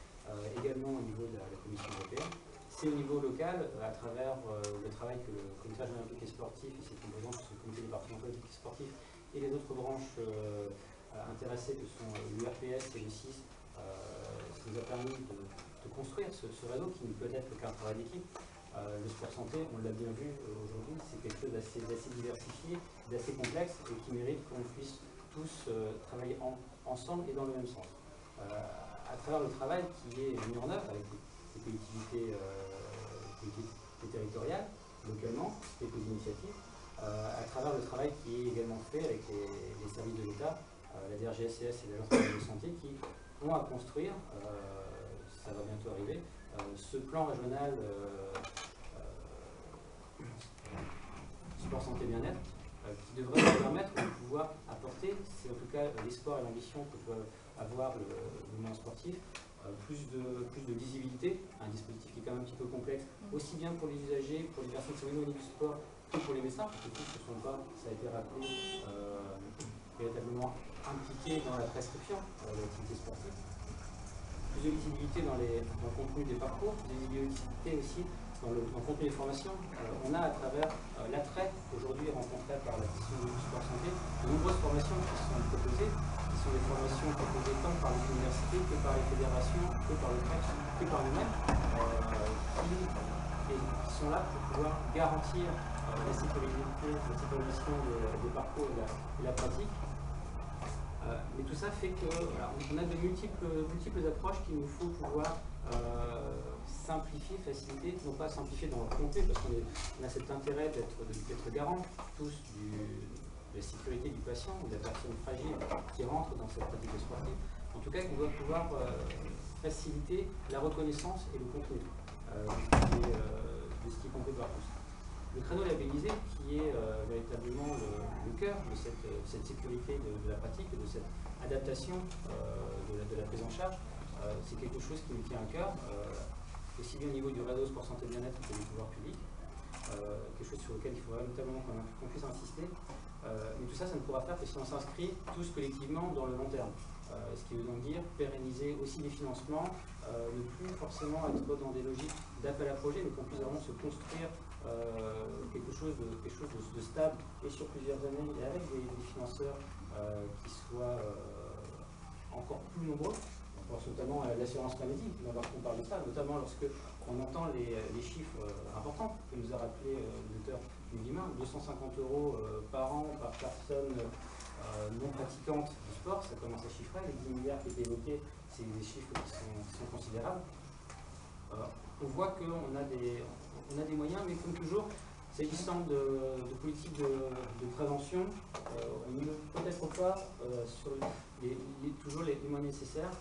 Également au niveau de la Commission européenne. C'est au niveau local, à travers le travail que le comité olympique et sportif et ses composantes, le comité départemental olympique et sportif et les autres branches intéressées que sont l'URPS et le CIS, ça nous a permis de construire ce réseau qui ne peut être qu'un travail d'équipe. Le sport santé, on l'a bien vu aujourd'hui, c'est quelque chose d'assez diversifié, d'assez complexe et qui mérite qu'on puisse tous travailler ensemble et dans le même sens. À travers le travail qui est mis en œuvre avec les collectivités territoriales, localement, quelques initiatives, à travers le travail qui est également fait avec les services de l'État, la DRGSCS et l'Agence nationale de santé, qui ont à construire, ça va bientôt arriver, ce plan régional sport santé bien-être, qui devrait nous permettre de pouvoir apporter, c'est en tout cas l'espoir et l'ambition que peut avoir le mouvement sportif, plus de visibilité, un dispositif qui est quand même un petit peu complexe, aussi bien pour les usagers, pour les personnes qui sont éloignées du sport, que pour les médecins, parce que tous ne sont pas, ça a été rappelé, véritablement impliqués dans la prescription de l'activité sportive. Plus de visibilité dans le contenu des parcours, plus de visibilité aussi dans le contenu des formations, on a à travers l'attrait aujourd'hui rencontré par la question du sport santé, de nombreuses formations qui sont proposées, qui sont des formations proposées tant par les universités que par les fédérations, que par le CREPS, que par nous-mêmes, qui sont là pour pouvoir garantir la sécurité, la sécurisation des parcours et la pratique. Mais tout ça fait que voilà, on a de multiples approches qu'il nous faut pouvoir simplifier, faciliter, non pas simplifier dans la volonté, parce qu'on a cet intérêt d'être garant tous de la sécurité du patient ou de la personne fragile qui rentre dans cette pratique sportive. En tout cas, qu'on doit pouvoir faciliter la reconnaissance et le contenu de ce qui est compris par tous. Le créneau labellisé, qui est véritablement le cœur de cette sécurité de la pratique, de cette adaptation de la prise en charge, c'est quelque chose qui me tient à cœur, aussi bien au niveau du réseau sport santé bien-être que du pouvoir public, quelque chose sur lequel il faudrait notamment qu'on puisse insister. Mais tout ça, ça ne pourra faire que si on s'inscrit tous collectivement dans le long terme. Ce qui veut donc dire pérenniser aussi les financements, ne plus forcément être dans des logiques d'appel à projet, mais qu'on puisse vraiment se construire quelque chose de stable et sur plusieurs années, et avec des financeurs qui soient encore plus nombreux. On pense notamment à l'assurance maladie, lorsqu'on parle de ça, notamment lorsque on entend les chiffres importants que nous a rappelé le docteur Guillemin, 250 € par an par personne non pratiquante du sport, ça commence à chiffrer. Les 10 milliards qui étaient évoqués, c'est des chiffres qui sont considérables. On voit qu'on a des moyens, mais comme toujours, s'agissant de politique de prévention, on ne peut-être pas sur toujours les moyens nécessaires.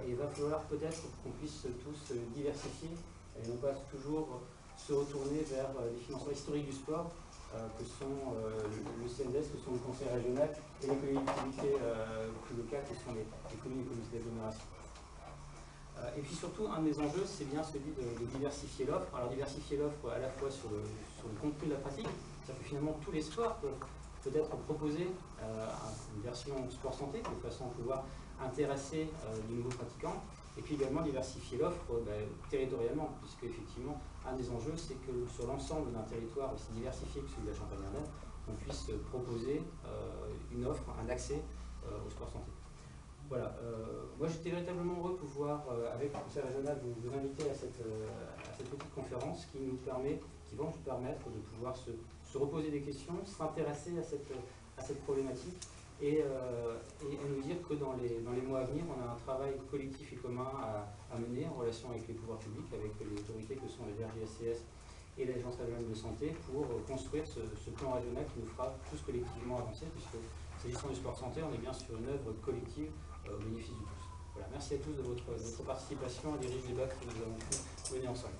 Et il va falloir peut-être qu'on puisse tous diversifier et non pas toujours se retourner vers les financements historiques du sport, que sont le CNDS, que sont le conseil régional et les collectivités plus locales, qui sont les communes et communautés d'agglomération. Et puis surtout, un des enjeux, c'est bien celui de diversifier l'offre. Alors diversifier l'offre à la fois sur le contenu de la pratique, c'est-à-dire que finalement tous les sports peuvent peut-être proposer une version sport santé, de façon à pouvoir intéresser de nouveaux pratiquants, et puis également diversifier l'offre territorialement, puisque effectivement, un des enjeux, c'est que sur l'ensemble d'un territoire aussi diversifié que celui de la Champagne-Ardenne, on puisse proposer une offre, un accès au sport santé. Voilà, moi j'étais véritablement heureux de pouvoir, avec le conseil régional, vous inviter à cette petite conférence qui va nous permettre de pouvoir se reposer des questions, s'intéresser à cette problématique et nous dire que dans les mois à venir, on a un travail collectif et commun à mener en relation avec les pouvoirs publics, avec les autorités que sont les RGSCS et l'Agence régionale de santé pour construire ce plan régional qui nous fera tous collectivement avancer, puisque s'agissant du sport santé, on est bien sur une œuvre collective au bénéfice de tous. Voilà, merci à tous de votre participation et des riches débats que nous avons pu mener ensemble.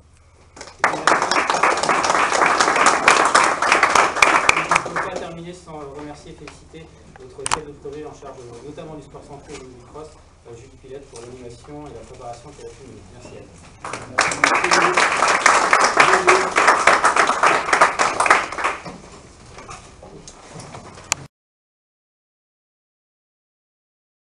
Je ne peux pas terminer sans remercier et féliciter notre chef de projet en charge notamment du sport santé et du cross, Julie Pilette, pour l'animation et la préparation qu'elle a pu mener. Merci à elle.